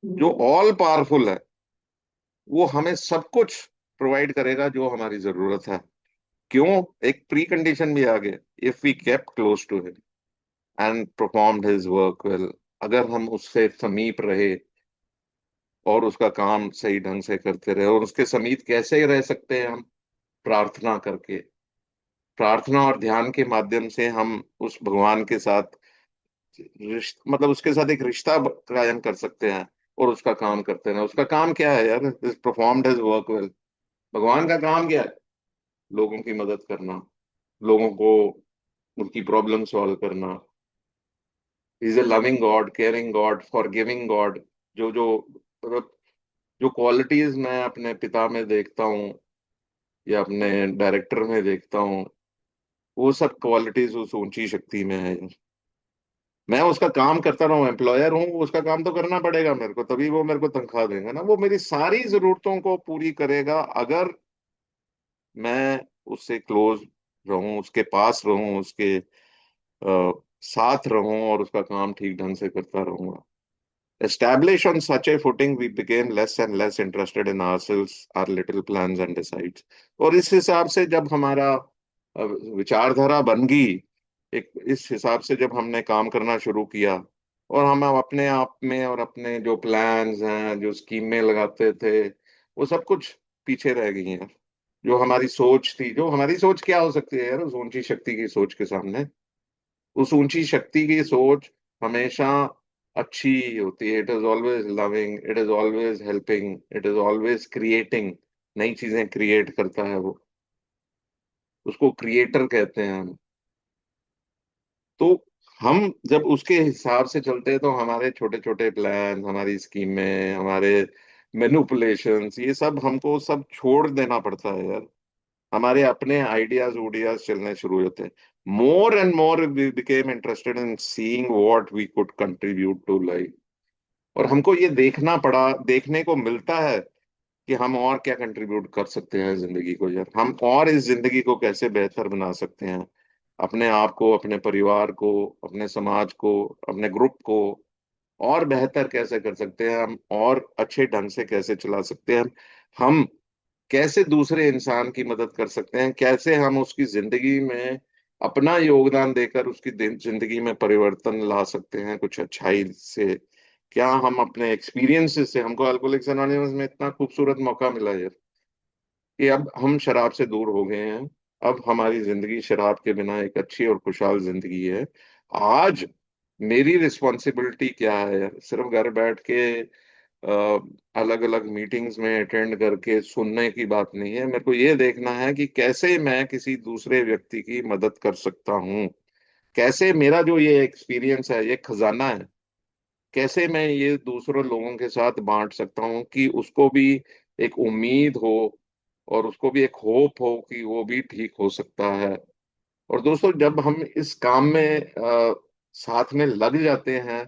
जो ऑल पावरफुल है, वो हमें सब कुछ प्रोवाइड करेगा जो हमारी जरूरत है। क्यों? एक प्री कंडीशन भी आ गया, if we kept close to him and performed his work well. अगर हम उससे समीप रहे और उसका काम सही ढंग से करते रहे। और उसके समीप कैसे रह सकते हैं हम? प्रार्थना करके, प्रार्थना और ध्यान के माध्यम से हम उस भगवान के साथ मतलब उसके साथ एक रिश्ता कायम कर सकते हैं और उसका काम करते हैं। उसका काम क्या है यार? Performed his work well. भगवान का काम क्या है? लोगों की मदद करना, लोगों को उनकी प्रॉब्लम सॉल्व करना। Is a loving God, caring God, forgiving God. जो जो मतलब जो क्वालिटीज मैं अपने पिता में देखता हूँ या अपने डायरेक्टर में देखता हूँ, वो सब क्वालिटीज उस ऊंची शक्ति में है। मैं उसका काम करता रहूं, एम्प्लॉयर हूँ, उसका काम तो करना पड़ेगा मेरे को, तभी वो मेरे को तनख्वाह देगा ना। वो मेरी सारी जरूरतों को पूरी करेगा अगर मैं उससे क्लोज रहूं, उसके पास रहूं, उसके साथ रहूं और उसका काम ठीक ढंग से करता रहूंगा। Established on such a footing, we became less and less interested in ourselves, our little plans and decides। और इस हिसाब से जब हमारा विचारधारा बन गई, एक इस हिसाब से जब हमने काम करना शुरू किया, और हम अपने आप में और अपने जो प्लान्स हैं, जो स्कीमें लगाते थे, वो सब कुछ पीछे रह गई हैं। जो हमारी सोच थी, जो हमारी सोच क्या हो सकती है यार उस ऊंची शक्ति की सोच के सामने? उस ऊंची शक्ति की सोच हमेशा अच्छी होती है। It is always loving, it is always helping, it is always creating. नई चीजें क्रिएट करता है वो, उसको क्रिएटर कहते हैं हम। तो हम जब उसके हिसाब से चलते हैं, तो हमारे छोटे छोटे प्लान, हमारी स्कीमें, हमारे मैनिपुलेशंस, ये सब हमको सब छोड़ देना पड़ता है यार। हमारे अपने आइडियाज उडियाज चलने शुरू होते हैं। More and more we became interested in seeing what we could contribute to life. और हमको ये देखना पड़ा, देखने को मिलता है कि हम और क्या कंट्रीब्यूट कर सकते हैं जिंदगी को यार। हम और इस जिंदगी को कैसे बेहतर बना सकते हैं, अपने आप को, अपने परिवार को, अपने समाज को, अपने ग्रुप को और बेहतर कैसे कर सकते हैं हम, और अच्छे ढंग से कैसे चला सकते हैं हम कैसे दूसरे इंसान की मदद कर सकते हैं, कैसे हम उसकी जिंदगी में अपना योगदान देकर उसकी जिंदगी में परिवर्तन ला सकते हैं कुछ अच्छाई से। क्या हम अपने एक्सपीरियंसेस से, हमको अल्कोहलिक्स एनोनिमस में इतना खूबसूरत मौका मिला है कि अब हम शराब से दूर हो गए हैं। अब हमारी जिंदगी शराब के बिना एक अच्छी और खुशहाल जिंदगी है। आज मेरी रिस्पॉन्सिबिलिटी क्या है यार? सिर्फ घर बैठ के अलग अलग मीटिंग्स में अटेंड करके सुनने की बात नहीं है। मेरे को ये देखना है कि कैसे मैं किसी दूसरे व्यक्ति की मदद कर सकता हूँ, कैसे मेरा जो ये एक्सपीरियंस है, ये खजाना है, कैसे मैं ये दूसरों लोगों के साथ बांट सकता हूँ कि उसको भी एक उम्मीद हो और उसको भी एक होप हो कि वो भी ठीक हो सकता है। और दोस्तों, जब हम इस काम में साथ में लग जाते हैं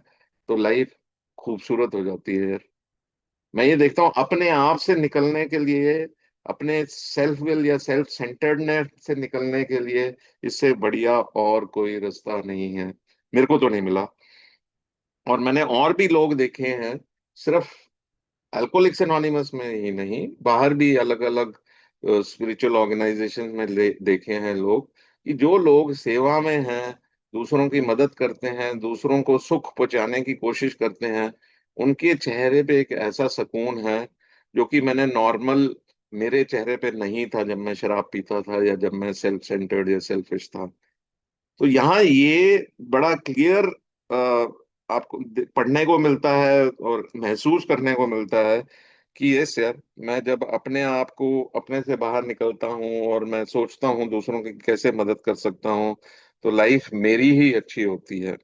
तो लाइफ खूबसूरत हो जाती है यार। मैं ये देखता हूँ अपने आप से निकलने के लिए, अपने सेल्फ विल या सेल्फ सेंटर्डनेस से निकलने के लिए इससे बढ़िया और कोई रास्ता नहीं है। मेरे को तो नहीं मिला। और मैंने और भी लोग देखे हैं, सिर्फ अल्कोहलिक्स एनोनिमस में ही नहीं, बाहर भी अलग अलग स्पिरिचुअल ऑर्गेनाइजेशन में देखे हैं लोग, कि जो लोग सेवा में हैं, दूसरों की मदद करते हैं, दूसरों को सुख पहुंचाने की कोशिश करते हैं, उनके चेहरे पे एक ऐसा सुकून है जो कि मैंने नॉर्मल मेरे चेहरे पे नहीं था जब मैं शराब पीता था या जब मैं सेल्फ सेंटर्ड या सेल्फिश था। तो यहाँ ये बड़ा क्लियर आपको पढ़ने को मिलता है और महसूस करने को मिलता है कि यस यार, मैं जब अपने आप को अपने से बाहर निकलता हूँ और मैं सोचता हूँ दूसरों की कैसे मदद कर सकता हूँ, तो लाइफ मेरी ही अच्छी होती है।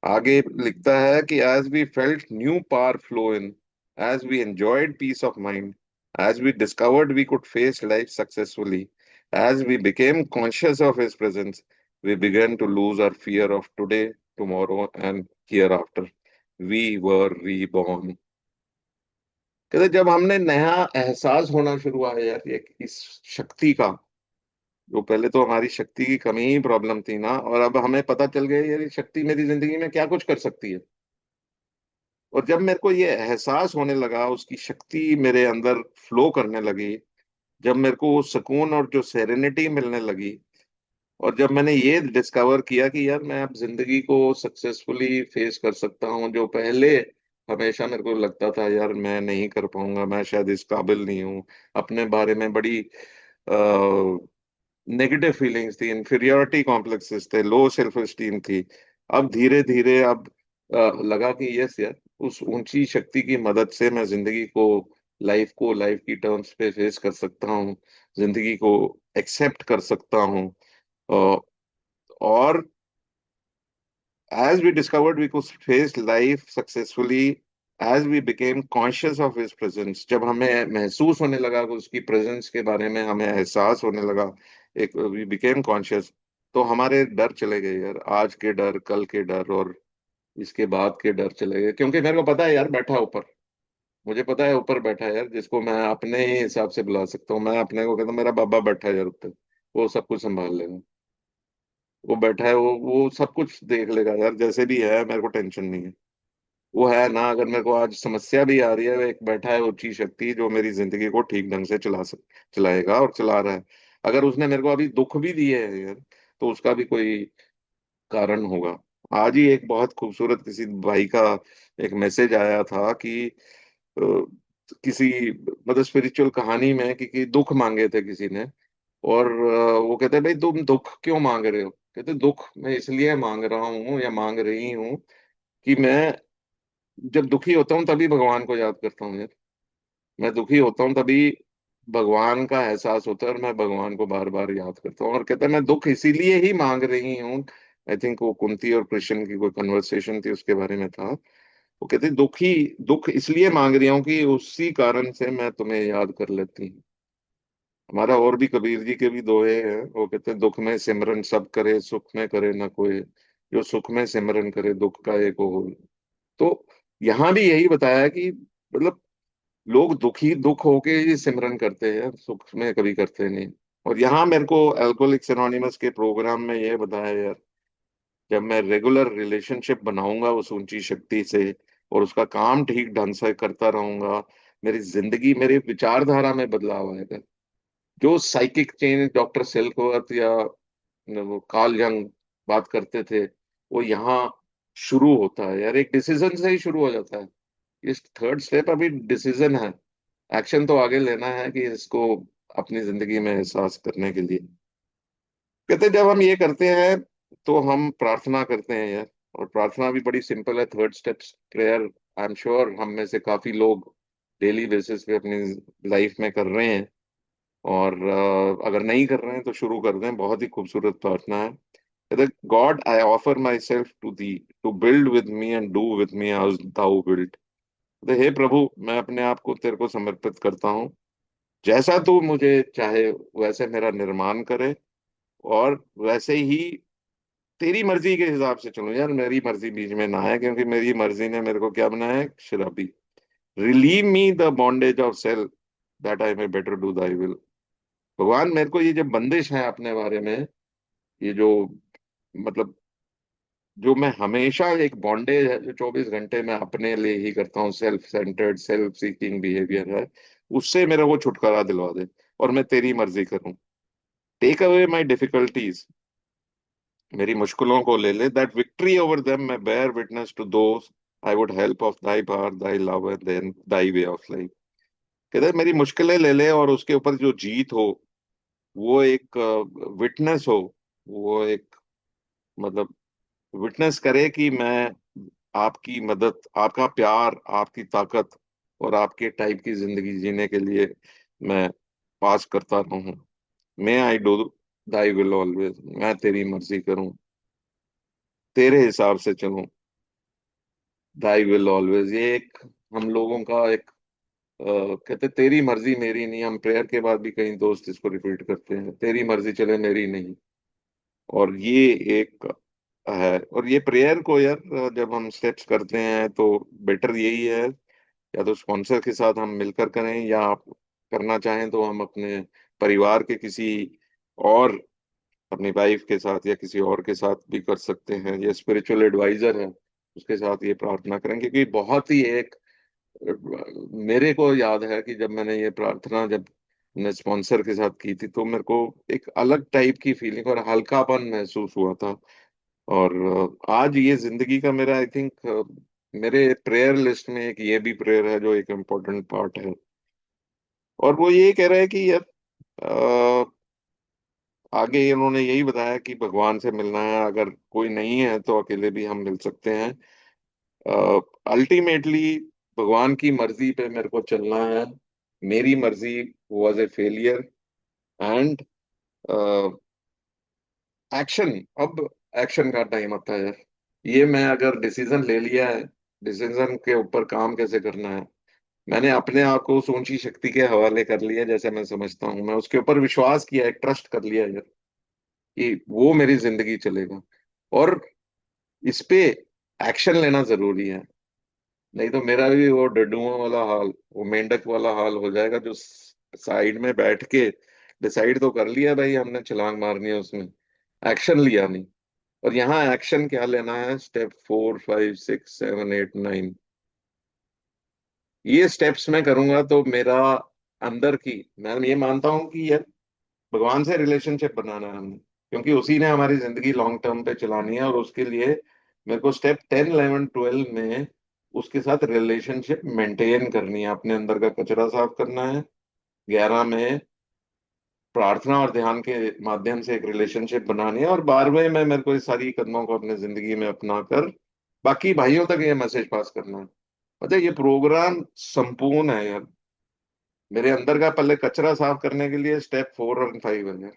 आगे लिखता है कि as we felt new power flow in, as we enjoyed peace of mind, as we discovered we could face life successfully, as we became conscious of his presence, we began to lose our fear of today, tomorrow and hereafter. We were reborn। कहते जब हमने नया एहसास होना शुरू हुआ है यार, ये इस शक्ति का, जो पहले तो हमारी शक्ति की कमी ही प्रॉब्लम थी ना, और अब हमें पता चल गया यार ये शक्ति मेरी जिंदगी में क्या कुछ कर सकती है। और जब मेरे को ये एहसास होने लगा, उसकी शक्ति मेरे अंदर फ्लो करने लगी, जब मेरे को वो सुकून और जो सेरेनिटी मिलने लगी, और जब मैंने ये डिस्कवर किया कि यार मैं अब जिंदगी को सक्सेसफुली फेस कर सकता हूँ, जो पहले हमेशा मेरे को लगता था यार मैं नहीं कर पाऊंगा, मैं शायद इस काबिल नहीं हूँ, अपने बारे में बड़ी नेगेटिव फीलिंग्स थी, इंफीरियोरिटी कॉम्प्लेक्सेस थे, लो सेल्फ एस्टीम थी। अब धीरे धीरे अब लगा कि यस यार, उस ऊंची शक्ति की मदद से मैं जिंदगी को लाइफ की टर्म्स पे फेस कर सकता हूँ, जिंदगी को एक्सेप्ट कर सकता हूँ। अ, और as we discovered we could face life successfully, as we became conscious of his presence, जब हमें महसूस होने लगा कि उसकी प्रेजेंस के बारे में हमें एहसास होने लगा, एक we became conscious, तो हमारे डर चले गए यार, आज के डर, कल के डर और इसके बाद के डर चले गए। क्योंकि मेरे को पता है यार, बैठा है ऊपर, मुझे पता है ऊपर बैठा है यार, जिसको मैं अपने ही हिसाब से बुला सकता हूँ। मैं अपने को कहता हूँ मेरा बाबा बैठा है यार ऊपर, वो सब कुछ संभाल लेगा। वो बैठा है, वो सब कुछ देख लेगा यार, जैसे भी है मेरे को टेंशन नहीं है। वो है ना, अगर मेरे को आज समस्या भी आ रही है, वो एक बैठा है ऊंची शक्ति जो मेरी जिंदगी को ठीक ढंग से चलाएगा और चला रहा है। अगर उसने मेरे को अभी दुख भी दिए है यार, तो उसका भी कोई कारण होगा। आज ही एक बहुत खूबसूरत किसी भाई का एक मैसेज आया था कि किसी मतलब स्पिरिचुअल कहानी में कि दुख मांगे थे किसी ने, और वो कहते हैं भाई तुम दुख क्यों मांग रहे हो? कहते दुख मैं इसलिए मांग रहा हूँ या मांग रही हूँ कि मैं जब दुखी होता हूँ तभी भगवान को याद करता हूँ यार। मैं दुखी होता हूँ तभी भगवान का एहसास होता है और मैं भगवान को बार बार याद करता हूँ। और कहता है मैं दुख इसीलिए ही मांग रही हूँ। आई थिंक वो कुंती और कृष्ण की कोई कन्वर्सेशन थी, उसके बारे में था। वो कहते दुख इसलिए मांग रही हूँ कि उसी कारण से मैं तुम्हें याद कर लेती हूँ। हमारा और भी कबीर जी के भी दोहे हैं, वो कहते हैं दुख में सिमरन सब करे, सुख में करे ना कोई, जो सुख में सिमरन करे दुख का एक हो। तो यहाँ भी यही बताया है कि मतलब लोग दुख होके ही सिमरन करते हैं, सुख में कभी करते नहीं। और यहाँ मेरे को अल्कोहलिक्स एनोनिमस के प्रोग्राम में ये बताया यार, जब मैं रेगुलर रिलेशनशिप बनाऊंगा उस ऊंची शक्ति से और उसका काम ठीक ढंग से करता रहूंगा, मेरी जिंदगी, मेरी विचारधारा में बदलाव आएगा। जो साइकिक चेंज डॉक्टर सेल्सवर्थ या वो कार्ल जंग बात करते थे, वो यहाँ शुरू होता है यार, एक डिसीजन से ही शुरू हो जाता है। इस थर्ड स्टेप अभी डिसीजन है, एक्शन तो आगे लेना है कि इसको अपनी जिंदगी में एहसास करने के लिए। कहते हैं, जब हम ये करते हैं तो हम प्रार्थना करते हैं यार। और प्रार्थना भी बड़ी सिंपल है, third steps prayer. I am sure हम में से काफी लोग डेली बेसिस पे अपनी लाइफ में कर रहे हैं, और अगर नहीं कर रहे हैं तो शुरू कर दें। बहुत ही खूबसूरत प्रार्थना है। कहते God I offer myself to thee, to build with me and do with me as thou build. हे प्रभु, मैं अपने आप को तेरे को समर्पित करता हूँ, जैसा तू मुझे चाहे वैसे मेरा निर्माण करे, और वैसे ही तेरी मर्जी के हिसाब से चलूं यार, मेरी मर्जी बीच में ना आए, क्योंकि मेरी मर्जी ने मेरे को क्या बनाया है, शराबी। Relieve me the bondage of self, that I may better do thy will. भगवान मेरे को ये जो बंदिश है अपने बारे में, ये जो मतलब जो मैं हमेशा एक बॉन्डेज है जो 24 घंटे मैं अपने लिए ही करता हूँ, self centred self seeking behaviour है, उससे मेरा वो छुटकारा दिलवा दे, और मैं तेरी मर्जी करूं। टेक अवे माई डिफिकल्टीज, मेरी मुश्किलों को ले ले, that victory over them may bear witness to those I would help of thy power thy love and then thy way of life. कहते हैं मेरी मुश्किलें ले ले, और उसके ऊपर जो जीत हो वो एक विटनेस हो, वो एक मतलब विटनेस करे कि मैं आपकी मदद, आपका प्यार, आपकी ताकत और आपके टाइप की जिंदगी जीने के लिए मैं पास करता रहूं। May I do thy will always, मैं तेरी मर्जी करूं, तेरे हिसाब से चलूं, दाई विल ऑलवेज। ये एक हम लोगों का एक कहते तेरी मर्जी मेरी नहीं, हम प्रेयर के बाद भी कई दोस्त इसको रिपीट करते हैं, तेरी मर्जी चले मेरी नहीं। और ये एक है, और ये प्रेयर को यार जब हम स्टेप्स करते हैं तो बेटर यही है, या तो स्पॉन्सर के साथ हम मिलकर करें, या आप करना चाहें तो हम अपने परिवार के किसी और, अपनी वाइफ के साथ या किसी और के साथ भी कर सकते हैं, या स्पिरिचुअल एडवाइजर है उसके साथ ये प्रार्थना करें, क्योंकि बहुत ही एक मेरे को याद है कि जब मैंने ये प्रार्थना जब मैं स्पॉन्सर के साथ की थी, तो मेरे को एक अलग टाइप की फीलिंग और हल्कापन महसूस हुआ था। और आज ये जिंदगी का मेरा आई थिंक मेरे प्रेयर लिस्ट में एक ये भी प्रेयर है जो एक इम्पोर्टेंट पार्ट है। और वो ये कह रहा है कि यार आगे इन्होंने यही बताया कि भगवान से मिलना है, अगर कोई नहीं है तो अकेले भी हम मिल सकते हैं। अल्टीमेटली भगवान की मर्जी पे मेरे को चलना है, मेरी मर्जी was a failure, and action, अब एक्शन का टाइम आता है यार। ये मैं अगर डिसीजन ले लिया है, डिसीजन के ऊपर काम कैसे करना है, मैंने अपने आप को उस ऊंची शक्ति के हवाले कर लिया, जैसे मैं समझता हूँ, मैं उसके ऊपर विश्वास किया है, ट्रस्ट कर लिया है यार, कि वो मेरी जिंदगी चलेगा। और इस पे एक्शन लेना जरूरी है, नहीं तो मेरा भी वो डड्डुओं वाला हाल, वो मेंढक वाला हाल हो जाएगा, जो साइड में बैठ के डिसाइड तो कर लिया भाई हमने छलांग मारनी है उसमें, एक्शन लिया नहीं। और यहाँ एक्शन क्या लेना है, स्टेप 4 5 6 7 8 9, ये स्टेप्स मैं करूंगा तो मेरा अंदर की, मैं ये मानता हूँ कि यार भगवान से रिलेशनशिप बनाना है हमें, क्योंकि उसी ने हमारी जिंदगी लॉन्ग टर्म पे चलानी है, और उसके लिए मेरे को स्टेप 10 11 12 में उसके साथ रिलेशनशिप मेंटेन करनी है, अपने अंदर का कचरा साफ करना है। 11 में प्रार्थना और ध्यान के माध्यम से एक रिलेशनशिप बनानी है, और 12वें में मेरे को इस सारी कदमों को अपने जिंदगी में अपना कर बाकी भाइयों तक ये मैसेज पास करना है। मतलब ये प्रोग्राम संपूर्ण है यार, मेरे अंदर का पहले कचरा साफ करने के लिए स्टेप 4 और 5 है।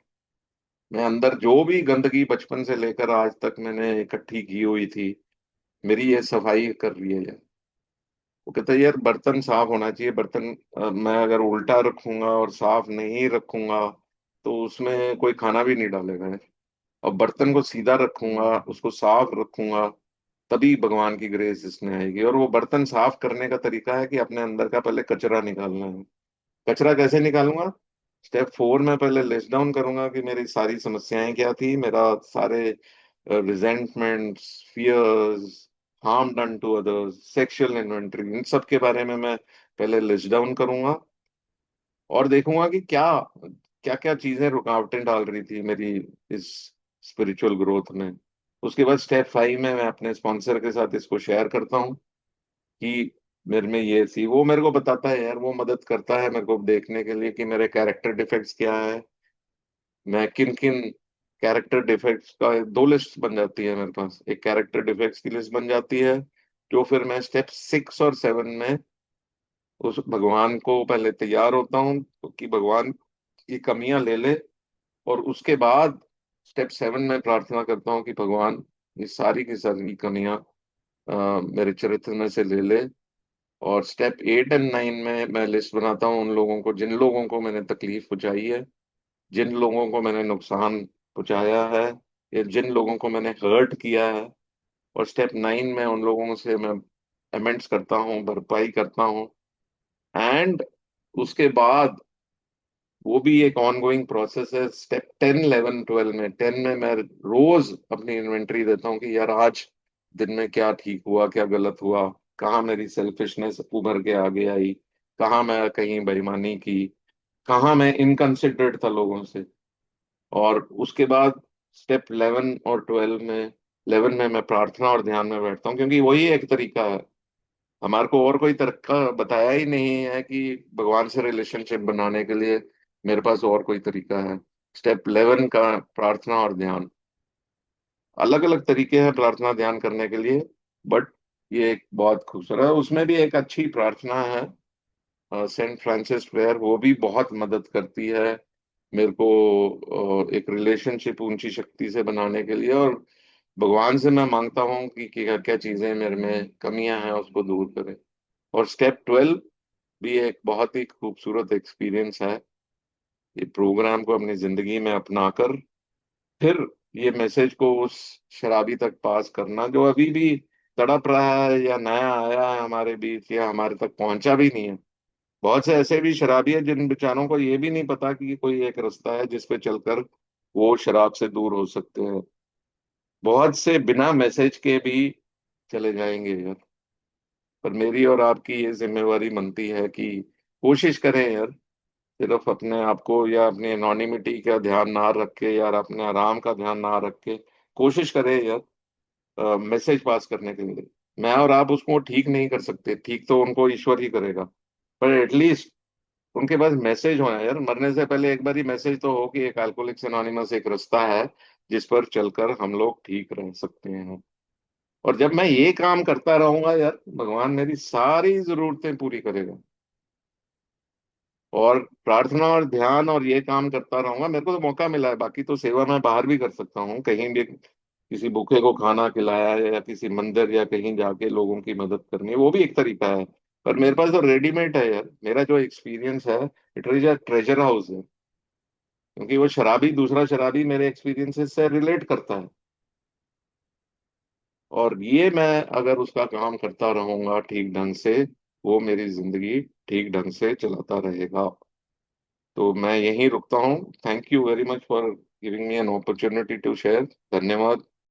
मैं अंदर जो भी गंदगी बचपन से लेकर आज तक मैंने इकट्ठी की हुई थी, मेरी ये सफाई कर रही है यार। वो कहता है यार बर्तन साफ होना चाहिए, बर्तन मैं अगर उल्टा रखूंगा और साफ नहीं रखूंगा तो उसमें कोई खाना भी नहीं डालेगा यार। और बर्तन को सीधा रखूंगा, उसको साफ रखूंगा, तभी भगवान की ग्रेस इसमें आएगी। और वो बर्तन साफ करने का तरीका है कि अपने अंदर का पहले कचरा निकालना है। कचरा कैसे निकालूंगा, स्टेप 4 में पहले लिस्ट डाउन करूंगा कि मेरी सारी समस्याएं क्या थी, मेरा सारे resentments, fears, harm done to others, sexual inventory, इन सब के बारे में मैं पहले लिस्ट डाउन करूंगा, और देखूंगा कि क्या क्या क्या चीजें रुकावटें डाल रही थी मेरी इस स्पिरिचुअल ग्रोथ में। उसके बाद स्टेप 5 में मैं अपने स्पॉन्सर के साथ इसको शेयर करता हूँ कि मेरे में ये थी, वो मेरे को बताता है यार, वो मदद करता है मेरे को देखने के लिए कि मेरे कैरेक्टर डिफेक्ट्स क्या है, मैं किन किन कैरेक्टर डिफेक्ट्स का 2 लिस्ट बन जाती है मेरे पास, एक कैरेक्टर डिफेक्ट्स की लिस्ट बन जाती है, जो फिर मैं स्टेप 6 और 7 में उस भगवान को पहले तैयार होता हूँ तो कि भगवान ये कमियां ले ले, और उसके बाद स्टेप 7 में प्रार्थना करता हूँ कि भगवान ये सारी की सारी कमियां मेरे चरित्र में से ले ले, और स्टेप 8 एंड 9 में मैं लिस्ट बनाता हूँ उन लोगों को, जिन लोगों को मैंने तकलीफ पहुंचाई है, जिन लोगों को मैंने नुकसान पहुंचाया है, या जिन लोगों को मैंने हर्ट किया है। और स्टेप 9 में उन लोगों से मैं अमेंड्स करता हूँ, भरपाई करता हूँ। एंड उसके बाद वो भी एक ऑनगोइंग प्रोसेस है। स्टेप 10 11 12 में, 10 में मैं रोज अपनी इन्वेंटरी देता हूँ कि यार आज दिन में क्या ठीक हुआ, क्या गलत हुआ, कहाँ मेरी सेल्फिशनेस उभर के आगे आई, कहाँ मैं कहीं बेईमानी की, कहाँ मैं इनकंसिडरेट था लोगों से। और उसके बाद स्टेप 11 और 12 में, 11 में मैं प्रार्थना और ध्यान में बैठता हूँ, क्योंकि वही एक तरीका है। हमारे को और कोई तरीका बताया ही नहीं है कि भगवान से रिलेशनशिप बनाने के लिए मेरे पास और कोई तरीका है। स्टेप 11 का प्रार्थना और ध्यान, अलग अलग तरीके हैं प्रार्थना ध्यान करने के लिए, बट ये एक बहुत खूबसूरत है। उसमें भी एक अच्छी प्रार्थना है, सेंट फ्रांसिस प्रेयर, वो भी बहुत मदद करती है मेरे को एक रिलेशनशिप ऊंची शक्ति से बनाने के लिए। और भगवान से मैं मांगता हूँ कि क्या क्या चीजें मेरे में कमियां हैं उसको दूर करे। और स्टेप 12 भी एक बहुत ही खूबसूरत एक्सपीरियंस है। ये प्रोग्राम को अपनी जिंदगी में अपनाकर फिर ये मैसेज को उस शराबी तक पास करना जो अभी भी तड़प रहा है, या नया आया है हमारे बीच, या हमारे तक पहुंचा भी नहीं है। बहुत से ऐसे भी शराबी है जिन बेचारों को ये भी नहीं पता कि कोई एक रास्ता है जिस पे चलकर वो शराब से दूर हो सकते हैं। बहुत से बिना मैसेज के भी चले जाएंगे यार। पर मेरी और आपकी ये जिम्मेवारी बनती है कि कोशिश करें यार, सिर्फ अपने आप को या अपनी एनोनिमिटी का ध्यान ना रख के, यार अपने आराम का ध्यान ना रख के कोशिश करें यार मैसेज पास करने के लिए। मैं और आप उसको ठीक नहीं कर सकते, ठीक तो उनको ईश्वर ही करेगा। पर एटलीस्ट उनके पास मैसेज होना है यार, मरने से पहले एक बार ही मैसेज तो हो कि एक अल्कोहलिक्स एनोनिमस एक रास्ता है जिस पर चलकर हम लोग ठीक रह सकते हैं। और जब मैं ये काम करता रहूंगा यार, भगवान मेरी सारी जरूरतें पूरी करेगा। और प्रार्थना और ध्यान और ये काम करता रहूंगा, मेरे को तो मौका मिला है, बाकी तो सेवा मैं बाहर भी कर सकता हूँ, कहीं भी किसी भूखे को खाना खिलाया है, या किसी मंदिर या कहीं जाके लोगों की मदद करनी है, वो भी एक तरीका है। पर मेरे पास तो रेडीमेड है यार, मेरा जो एक्सपीरियंस है it is a treasure house है, क्योंकि वो शराबी, दूसरा शराबी मेरे एक्सपीरियंसेस से रिलेट करता है। और ये मैं अगर उसका काम करता रहूंगा ठीक ढंग से, वो मेरी जिंदगी ठीक ढंग से चलाता रहेगा। तो मैं यहीं रुकता हूँ। Thank you very much for giving me an opportunity to share. धन्यवाद।